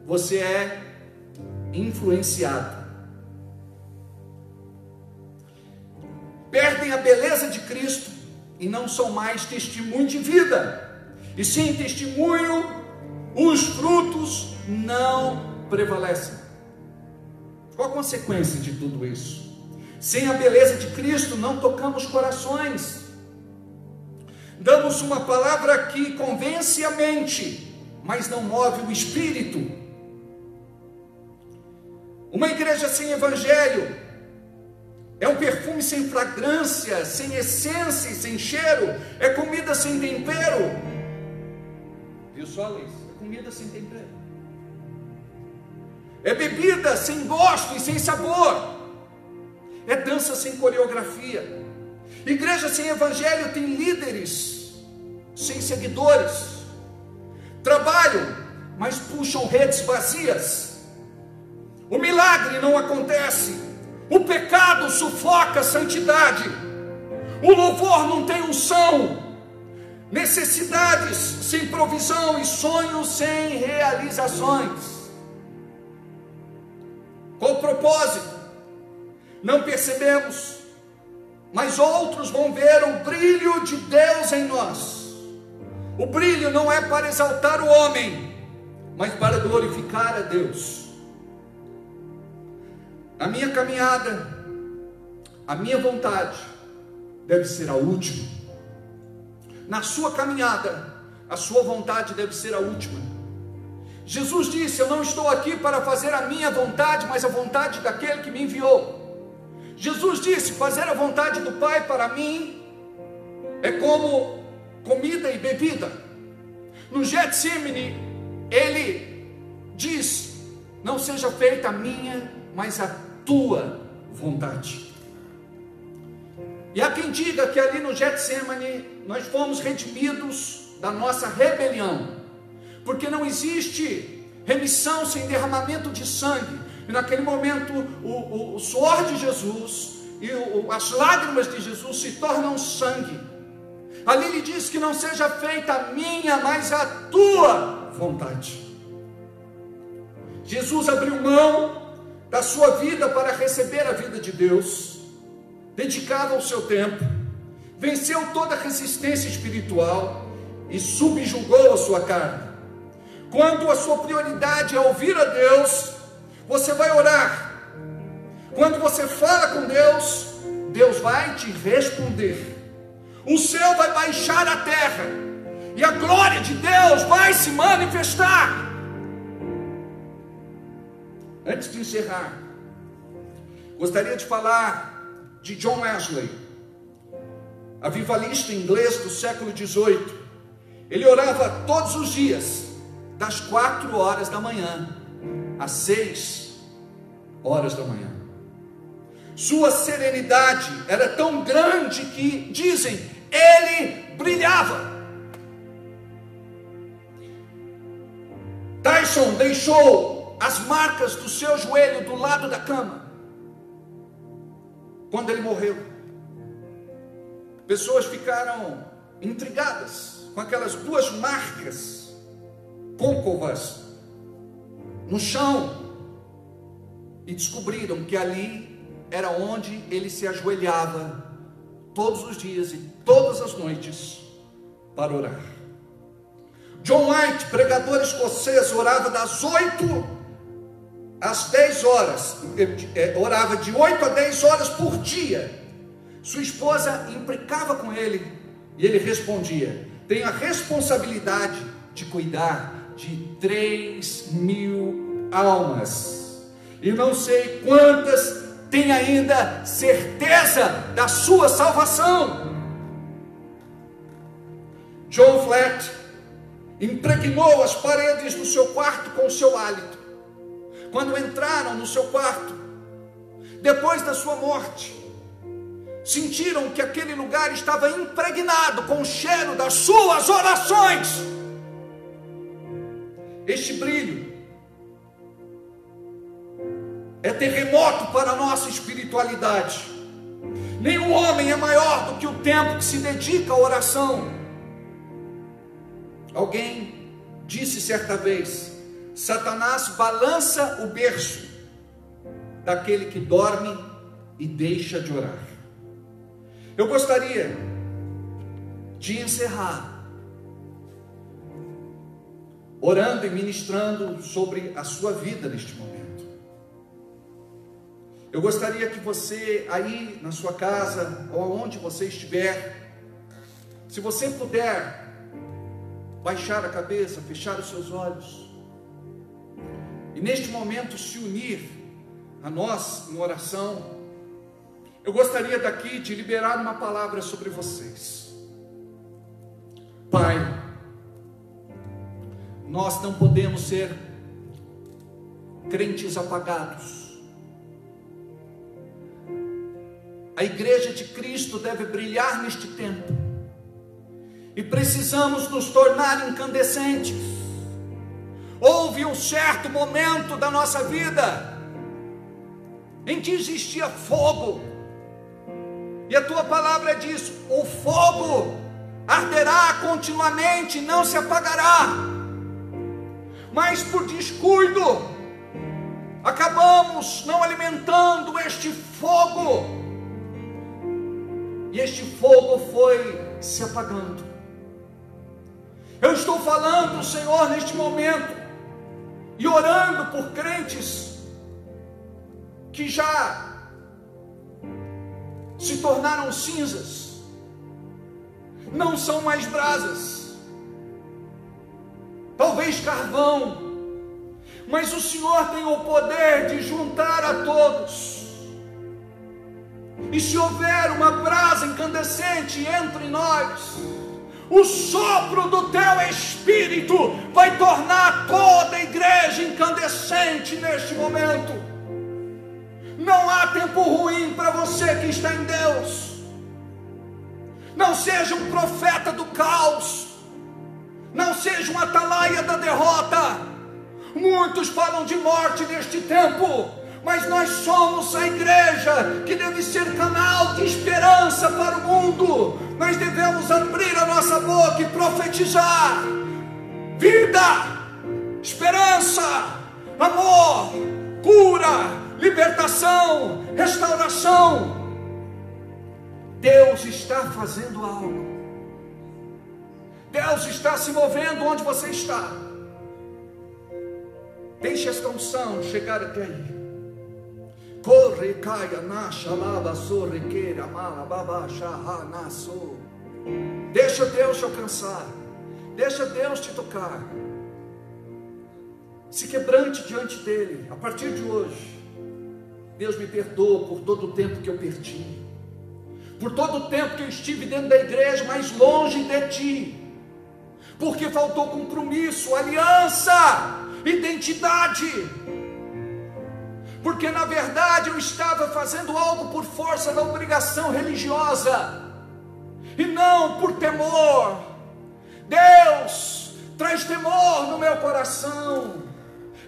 você é influenciado. Perdem a beleza de Cristo e não são mais testemunho de vida, e sim testemunho, os frutos não prevalecem. Qual a consequência de tudo isso? Sem a beleza de Cristo não tocamos corações, damos uma palavra que convence a mente, mas não move o espírito. Uma igreja sem evangelho é um perfume sem fragrância, sem essência e sem cheiro. É comida sem tempero. Viu só, Luiz? É comida sem tempero. É bebida sem gosto e sem sabor. É dança sem coreografia. Igreja sem evangelho tem líderes sem seguidores. Trabalham, mas puxam redes vazias. O milagre não acontece. O pecado sufoca a santidade. O louvor não tem unção. Necessidades sem provisão e sonhos sem realizações. Qual o propósito? Não percebemos, mas outros vão ver o brilho de Deus em nós. O brilho não é para exaltar o homem, mas para glorificar a Deus. A minha caminhada, a minha vontade deve ser a última. Na sua caminhada, a sua vontade deve ser a última. Jesus disse: eu não estou aqui para fazer a minha vontade, mas a vontade daquele que me enviou. Jesus disse: fazer a vontade do Pai para mim é como comida e bebida. No Getsemane, ele diz: não seja feita a minha, mas a tua vontade. E há quem diga que ali no Getsemane nós fomos redimidos da nossa rebelião, porque não existe remissão sem derramamento de sangue. E naquele momento o suor de Jesus e as lágrimas de Jesus se tornam sangue. Ali ele diz que não seja feita a minha, mas a tua vontade. Jesus abriu mão da sua vida para receber a vida de Deus, dedicava o seu tempo, venceu toda a resistência espiritual e subjugou a sua carne. Quando a sua prioridade é ouvir a Deus, você vai orar. Quando você fala com Deus, Deus vai te responder. O céu vai baixar a terra e a glória de Deus vai se manifestar. Antes de encerrar, gostaria de falar de John Wesley, avivalista inglês do século XVIII. Ele orava todos os dias, das 4 horas da manhã às 6 horas da manhã. Sua serenidade era tão grande que, dizem, ele brilhava. Tyson deixou as marcas do seu joelho do lado da cama quando ele morreu. Pessoas ficaram intrigadas com aquelas 2 marcas côncavas no chão e descobriram que ali era onde ele se ajoelhava todos os dias e todas as noites para orar. John White, pregador escocês, orava das 8 às 10 horas, orava de 8 a 10 horas por dia. Sua esposa implicava com ele e ele respondia: tenho a responsabilidade de cuidar de 3.000 almas e não sei quantas têm ainda certeza da sua salvação. John Flatt impregnou as paredes do seu quarto com o seu hálito. Quando entraram no seu quarto, depois da sua morte, sentiram que aquele lugar estava impregnado com o cheiro das suas orações. Este brilho é terremoto para a nossa espiritualidade. Nenhum homem é maior do que o tempo que se dedica à oração. Alguém disse certa vez: Satanás balança o berço daquele que dorme e deixa de orar. Eu gostaria de encerrar orando e ministrando sobre a sua vida neste momento. Eu gostaria que você, aí na sua casa, ou aonde você estiver, se você puder baixar a cabeça, fechar os seus olhos, e neste momento se unir a nós em oração. Eu gostaria daqui de liberar uma palavra sobre vocês. Pai, nós não podemos ser crentes apagados. A igreja de Cristo deve brilhar neste tempo. E precisamos nos tornar incandescentes. Houve um certo momento da nossa vida em que existia fogo. E a tua palavra diz: o fogo arderá continuamente, não se apagará. Mas por descuido, acabamos não alimentando este fogo. E este fogo foi se apagando. Eu estou falando, Senhor, neste momento, e orando por crentes que já se tornaram cinzas, não são mais brasas, talvez carvão, mas o Senhor tem o poder de juntar a todos. E se houver uma brasa incandescente entre nós, o sopro do teu Espírito vai tornar toda a igreja incandescente neste momento. Não há tempo ruim para você que está em Deus. Não seja um profeta do caos. Não seja um atalaia da derrota. Muitos falam de morte neste tempo, mas nós somos a igreja que deve ser canal de esperança para o mundo. Nós devemos abrir a nossa boca e profetizar vida, esperança, amor, cura, libertação, restauração. Deus está fazendo algo. Deus está se movendo onde você está. Deixe esta unção chegar até aí. Corre, caia, nasha, lava, sorre, queira, mala, baba, charra, nasso. Deixa Deus te alcançar. Deixa Deus te tocar. Se quebrante diante dele. A partir de hoje, Deus me perdoa por todo o tempo que eu perdi, por todo o tempo que eu estive dentro da igreja, mas longe de ti, porque faltou compromisso, aliança, identidade. Porque na verdade eu estava fazendo algo por força da obrigação religiosa, e não por temor. Deus traz temor no meu coração.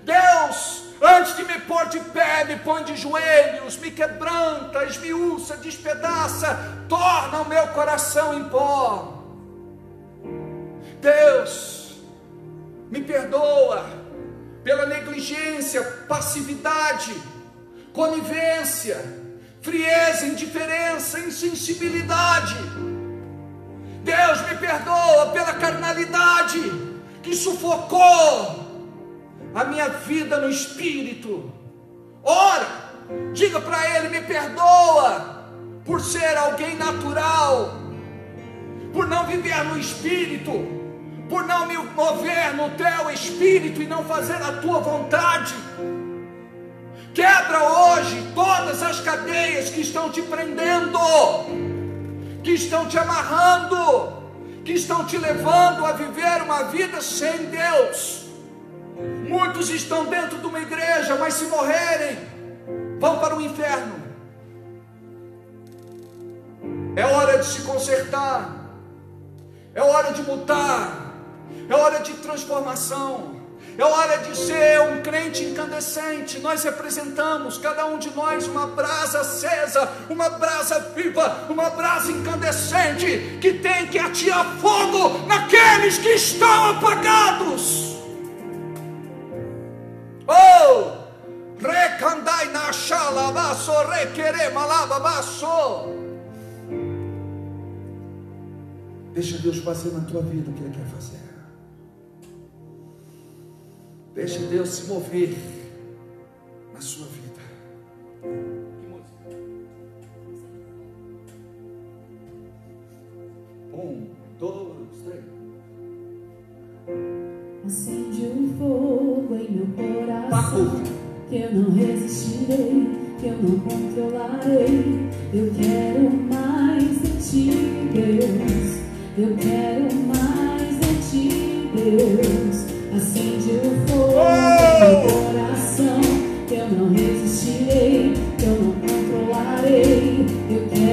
Deus, antes de me pôr de pé, me põe de joelhos, me quebranta, esmiuça, despedaça, torna o meu coração em pó. Deus, me perdoa pela negligência, passividade, conivência, frieza, indiferença, insensibilidade. Deus, me perdoa pela carnalidade que sufocou a minha vida no espírito. Ora, diga para Ele: me perdoa por ser alguém natural, por não viver no espírito, por não me mover no teu espírito e não fazer a tua vontade. Quebra hoje todas as cadeias que estão te prendendo, que estão te amarrando, que estão te levando a viver uma vida sem Deus. Muitos estão dentro de uma igreja, mas se morrerem, vão para o inferno. É hora de se consertar, é hora de mudar, é hora de transformação, é hora de ser um crente incandescente. Nós representamos, cada um de nós, uma brasa acesa, uma brasa viva, uma brasa incandescente, que tem que atirar fogo naqueles que estão apagados. Oh! Recandai na xalabaço, requere malababaço. Deixa Deus fazer na tua vida o que Ele quer fazer. Deixa Deus se mover na sua vida. 1, 2, 3. Acende um fogo em meu coração, que eu não resistirei, que eu não controlarei. Eu quero mais de ti, Deus. Eu quero mais de ti, Deus. Acende um fogo em meu coração, que eu não resistirei, que eu não controlarei. Eu quero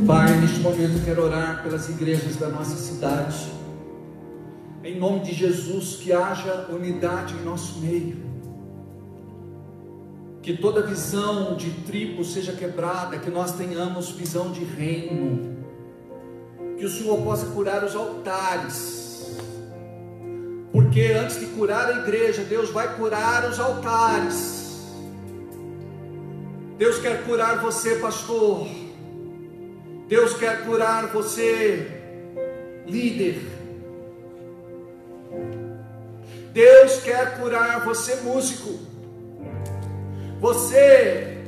Pai, neste momento eu quero orar pelas igrejas da nossa cidade. Em nome de Jesus, que haja unidade em nosso meio. Que toda visão de tribo seja quebrada, que nós tenhamos visão de reino. Que o Senhor possa curar os altares. Porque antes de curar a igreja, Deus vai curar os altares. Deus quer curar você, pastor. Deus quer curar você, líder. Deus quer curar você, músico. Você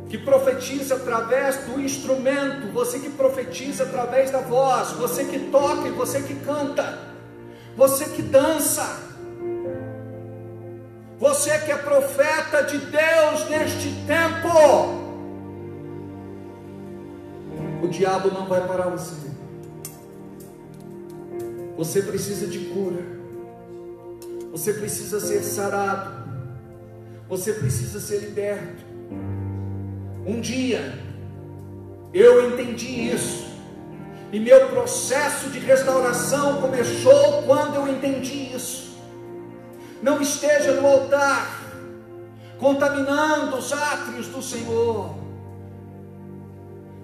que profetiza através do instrumento, você que profetiza através da voz, você que toca e você que canta, você que dança, você que é profeta de Deus neste tempo. O diabo não vai parar você. Você precisa de cura. Você precisa ser sarado. Você precisa ser liberto. Um dia eu entendi isso. E meu processo de restauração começou quando eu entendi isso. Não esteja no altar contaminando os átrios do Senhor.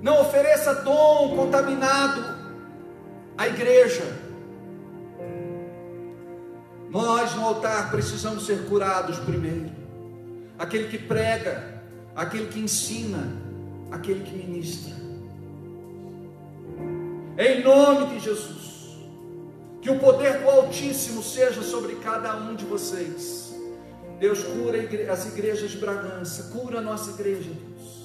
Não ofereça dom contaminado à igreja. Nós no altar precisamos ser curados primeiro. Aquele que prega, aquele que ensina, aquele que ministra. Em nome de Jesus, que o poder do Altíssimo seja sobre cada um de vocês. Deus, cura as igrejas de Bragança, cura a nossa igreja, Deus.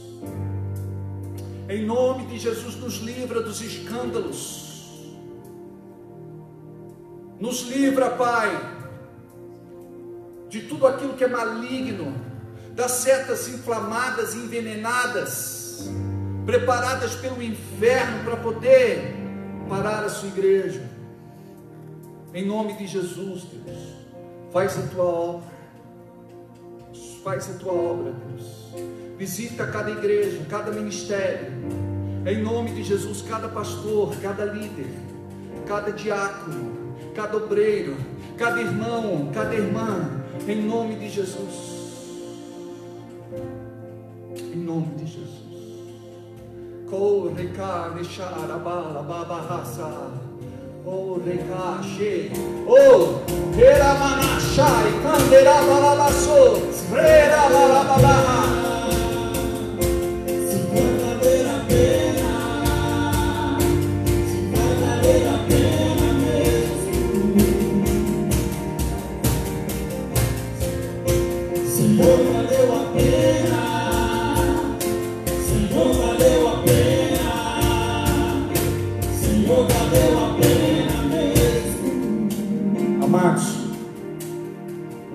Em nome de Jesus, nos livra dos escândalos. Nos livra, Pai, de tudo aquilo que é maligno, das setas inflamadas e envenenadas, preparadas pelo inferno para poder parar a sua igreja. Em nome de Jesus, Deus, faz a tua obra. Faz a tua obra, Deus. Visita cada igreja, cada ministério. Em nome de Jesus, cada pastor, cada líder, cada diácono, cada obreiro, cada irmão, cada irmã. Em nome de Jesus. Em nome de Jesus. Corre cá, deixar a bala, babarraça. Oh, recache, oh, era manachai, candeira balalaço, era balabala. Se for valer a pena, se vai valer a pena mesmo. Senhor, valeu a pena. Senhor, valeu a pena. Senhor, valeu a pena. Amados,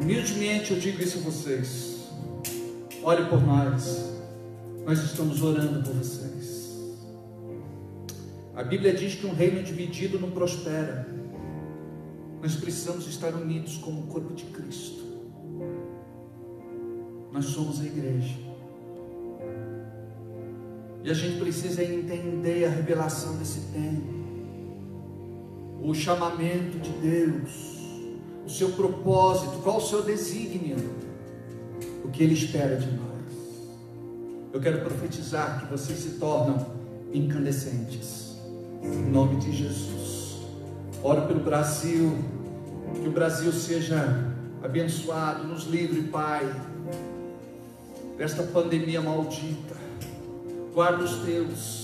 humildemente eu digo isso a vocês. Ore por nós. Nós estamos orando por vocês. A Bíblia diz que um reino dividido não prospera. Nós precisamos estar unidos como o corpo de Cristo. Nós somos a igreja. E a gente precisa entender a revelação desse tempo. O chamamento de Deus. O seu propósito, qual o seu desígnio, o que Ele espera de nós. Eu quero profetizar que vocês se tornam incandescentes, em nome de Jesus. Oro pelo Brasil, que o Brasil seja abençoado, nos livre, Pai, desta pandemia maldita. Guarda os teus.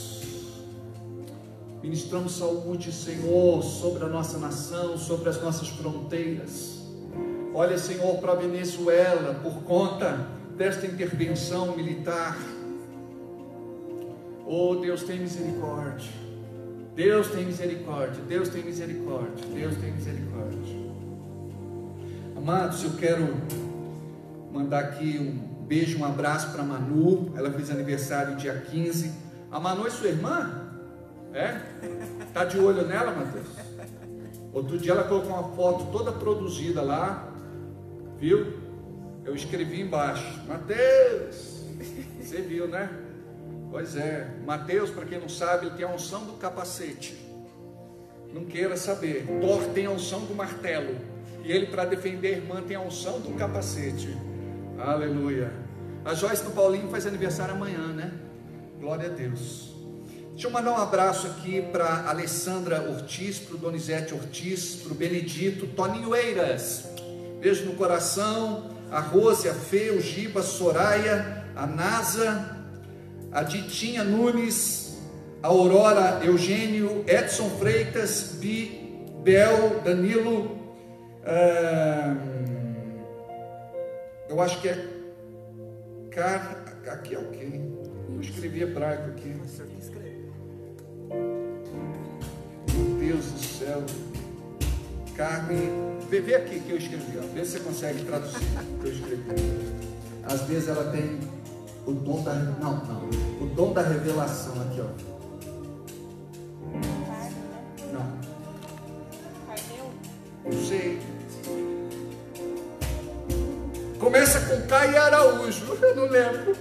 Ministramos saúde, Senhor, sobre a nossa nação, sobre as nossas fronteiras. Olha, Senhor, para a Venezuela, por conta desta intervenção militar. Oh, Deus tem misericórdia. Deus tem misericórdia. Deus tem misericórdia. Deus tem misericórdia. Amados, eu quero mandar aqui um beijo, um abraço para a Manu. Ela fez aniversário dia 15. A Manu é sua irmã? É? Tá de olho nela, Mateus? Outro dia ela colocou uma foto toda produzida lá, viu? Eu escrevi embaixo, Mateus, você viu, né? Pois é, Mateus, para quem não sabe, ele tem a unção do capacete. Não queira saber. Thor tem a unção do martelo. E ele, para defender a irmã, tem a unção do capacete. Aleluia. A Joyce do Paulinho faz aniversário amanhã, né? Glória a Deus. Deixa eu mandar um abraço aqui para Alessandra Ortiz, para o Donizete Ortiz, para o Benedito, Toninho Eiras. Beijo no coração. A Rose, a Fê, o Giba, a Soraya, a Nasa, a Ditinha Nunes, a Aurora, Eugênio, Edson Freitas, Bel, Danilo, eu acho que é aqui é o quê? Eu escrevi hebraico aqui. Meu Deus do céu. Carmen, vê aqui que eu escrevi, ó. Vê se você consegue traduzir o que eu escrevi. Às vezes ela tem o dom da... o dom da revelação aqui, ó. Não. Não sei. Começa com Caio Araújo, eu não lembro.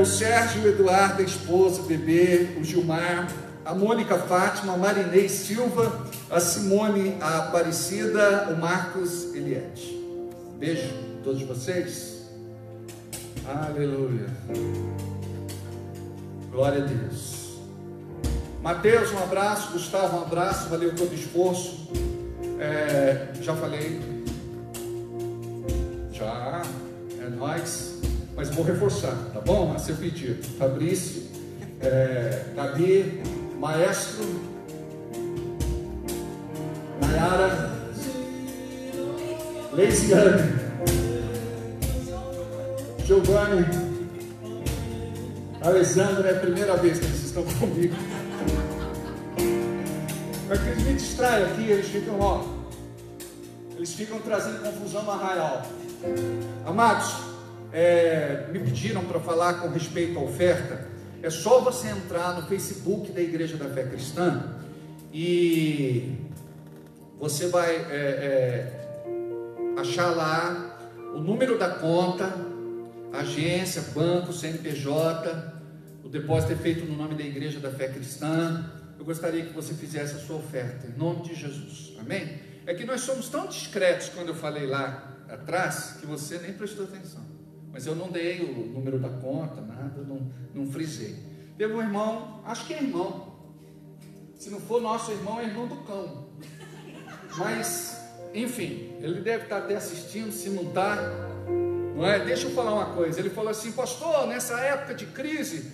O Sérgio, o Eduardo, a esposa, o bebê, o Gilmar, a Mônica Fátima, a Marinei Silva, a Simone, a Aparecida, o Marcos Eliette. Beijo a todos vocês. Aleluia. Glória a Deus. Mateus, um abraço. Gustavo, um abraço. Valeu todo o esforço. Já falei. Já. É nóis. Mas vou reforçar, tá bom? A seu pedido. Fabrício, Gabi, Maestro, Nayara, Leisiane, Giovanni, Alessandra, é a primeira vez que vocês estão comigo. Mas que eles me distraem aqui, eles ficam trazendo confusão no arraial. Amados, me pediram para falar com respeito à oferta. É só você entrar no Facebook da Igreja da Fé Cristã e você vai achar lá o número da conta, agência, banco, CNPJ. O depósito é feito no nome da Igreja da Fé Cristã. Eu gostaria que você fizesse a sua oferta, em nome de Jesus, amém? É que nós somos tão discretos quando eu falei lá atrás, que você nem prestou atenção. Mas eu não dei o número da conta, nada, não frisei. Teve um irmão, acho que é irmão. Se não for nosso irmão, é irmão do cão. Mas, enfim, ele deve estar até assistindo, se não está, não é? Deixa eu falar uma coisa. Ele falou assim: pastor, nessa época de crise,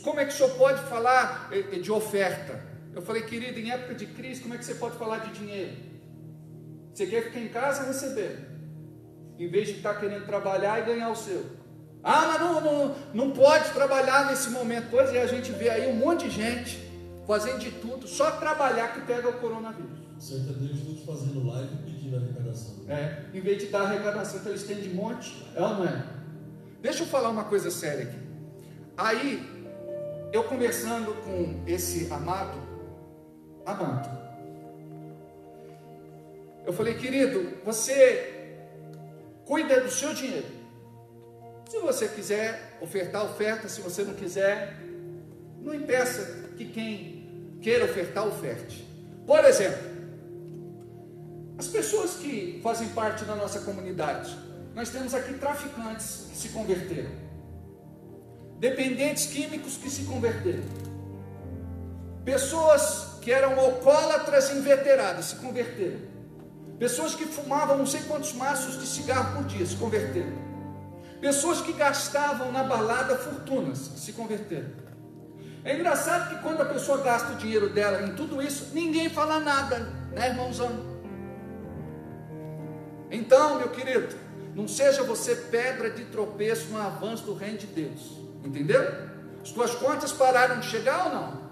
como é que o senhor pode falar de oferta? Eu falei: querido, em época de crise, como é que você pode falar de dinheiro? Você quer ficar em casa recebendo, em vez de estar querendo trabalhar e ganhar o seu. Mas não pode trabalhar nesse momento. Pois é, a gente vê aí um monte de gente fazendo de tudo, só trabalhar que pega o coronavírus. Certa vez todos fazendo live pedindo arrecadação. Em vez de dar arrecadação que eles têm de monte, não é? Deixa eu falar uma coisa séria aqui. Aí, eu conversando com esse amado, eu falei: querido, você cuida do seu dinheiro. Se você quiser ofertar, oferta. Se você não quiser, não impeça que quem queira ofertar, oferte. Por exemplo, as pessoas que fazem parte da nossa comunidade, nós temos aqui traficantes que se converteram, dependentes químicos que se converteram, pessoas que eram alcoólatras inveteradas se converteram, pessoas que fumavam não sei quantos maços de cigarro por dia se converteram, pessoas que gastavam na balada fortunas se converteram. É engraçado que quando a pessoa gasta o dinheiro dela em tudo isso, ninguém fala nada, né, irmãozão? Então, meu querido, não seja você pedra de tropeço no avanço do reino de Deus, entendeu? As tuas contas pararam de chegar ou não?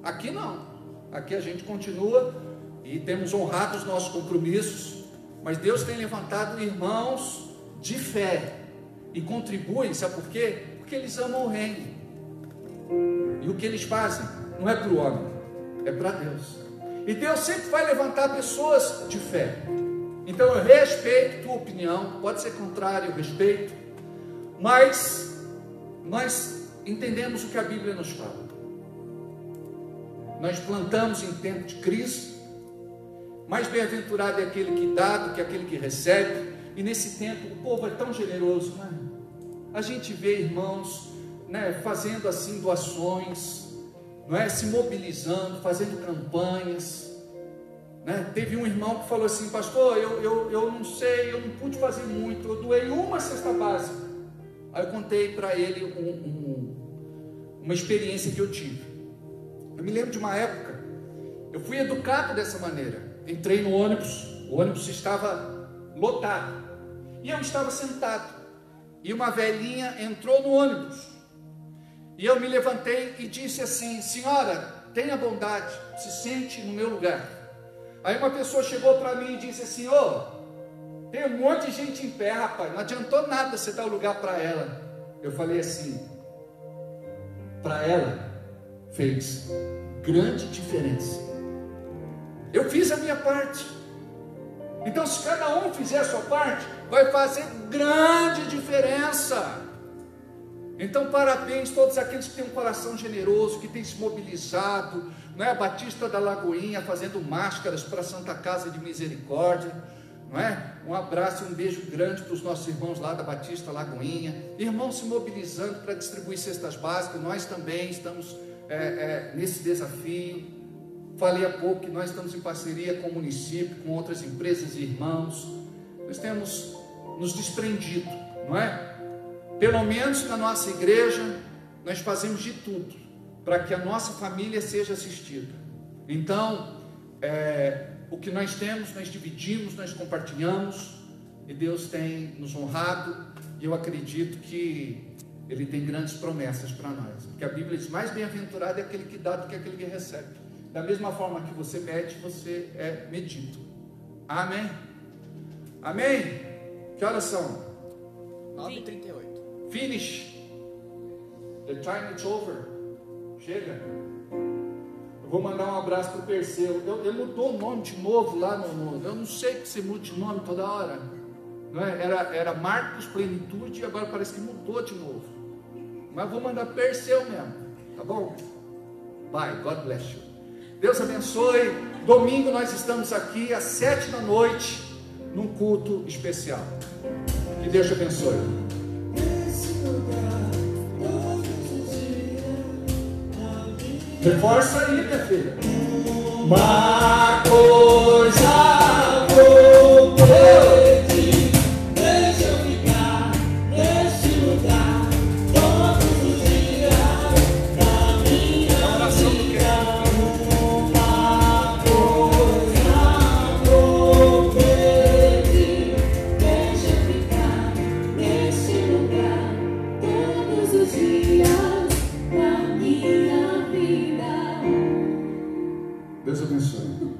Aqui não, aqui a gente continua e temos honrado os nossos compromissos, mas Deus tem levantado irmãos de fé e contribuem, sabe por quê? Porque eles amam o reino, e o que eles fazem não é para o homem, é para Deus, e Deus sempre vai levantar pessoas de fé. Então eu respeito a tua opinião, pode ser contrário, eu respeito, mas nós entendemos o que a Bíblia nos fala. Nós plantamos em tempo de crise, mais bem-aventurado é aquele que dá do que aquele que recebe, e nesse tempo o povo é tão generoso, né? A gente vê irmãos, né, fazendo assim doações, não é? Se mobilizando, fazendo campanhas, né? Teve um irmão que falou assim: pastor, eu não sei, eu não pude fazer muito, eu doei uma cesta básica. Aí eu contei para ele uma experiência que eu tive. Eu me lembro de uma época, eu fui educado dessa maneira. Entrei no ônibus, o ônibus estava lotado, e eu estava sentado, e uma velhinha entrou no ônibus, e eu me levantei e disse assim: senhora, tenha bondade, se sente no meu lugar. Aí uma pessoa chegou para mim e disse assim: ô, tem um monte de gente em pé, rapaz, não adiantou nada você dar o lugar para ela. Eu falei assim: para ela fez grande diferença. Eu fiz a minha parte. Então, se cada um fizer a sua parte, vai fazer grande diferença. Então, parabéns a todos aqueles que têm um coração generoso, que têm se mobilizado, não é? A Batista da Lagoinha fazendo máscaras para a Santa Casa de Misericórdia, não é? Um abraço e um beijo grande para os nossos irmãos lá da Batista Lagoinha, irmãos se mobilizando para distribuir cestas básicas. Nós também estamos nesse desafio. Falei há pouco que nós estamos em parceria com o município, com outras empresas e irmãos. Nós temos nos desprendido, não é? Pelo menos na nossa igreja, nós fazemos de tudo para que a nossa família seja assistida. Então, o que nós temos, nós dividimos, nós compartilhamos, e Deus tem nos honrado, e eu acredito que Ele tem grandes promessas para nós, porque a Bíblia diz: mais bem-aventurado é aquele que dá do que aquele que recebe. Da mesma forma que você mede, você é medido. Amém? Amém? Que horas são? 9h38. Finish. The time is over. Chega. Eu vou mandar um abraço para o Perseu. Ele mudou o nome de novo lá no. Eu não sei que você muda de nome toda hora. Não é? Era Marcos Plenitude e agora parece que mudou de novo. Mas vou mandar Perseu mesmo. Tá bom? Bye. God bless you. Deus abençoe. Domingo nós estamos aqui às 7 da noite num culto especial. Que Deus te abençoe. Reforça aí, minha filha. Uma coisa vou pedir, deixa eu ficar nesse lugar todos os dias da minha oração do que? Uma coisa vou pedir, Deixa eu ficar nesse lugar todos os dias da minha vida. Deus abençoe.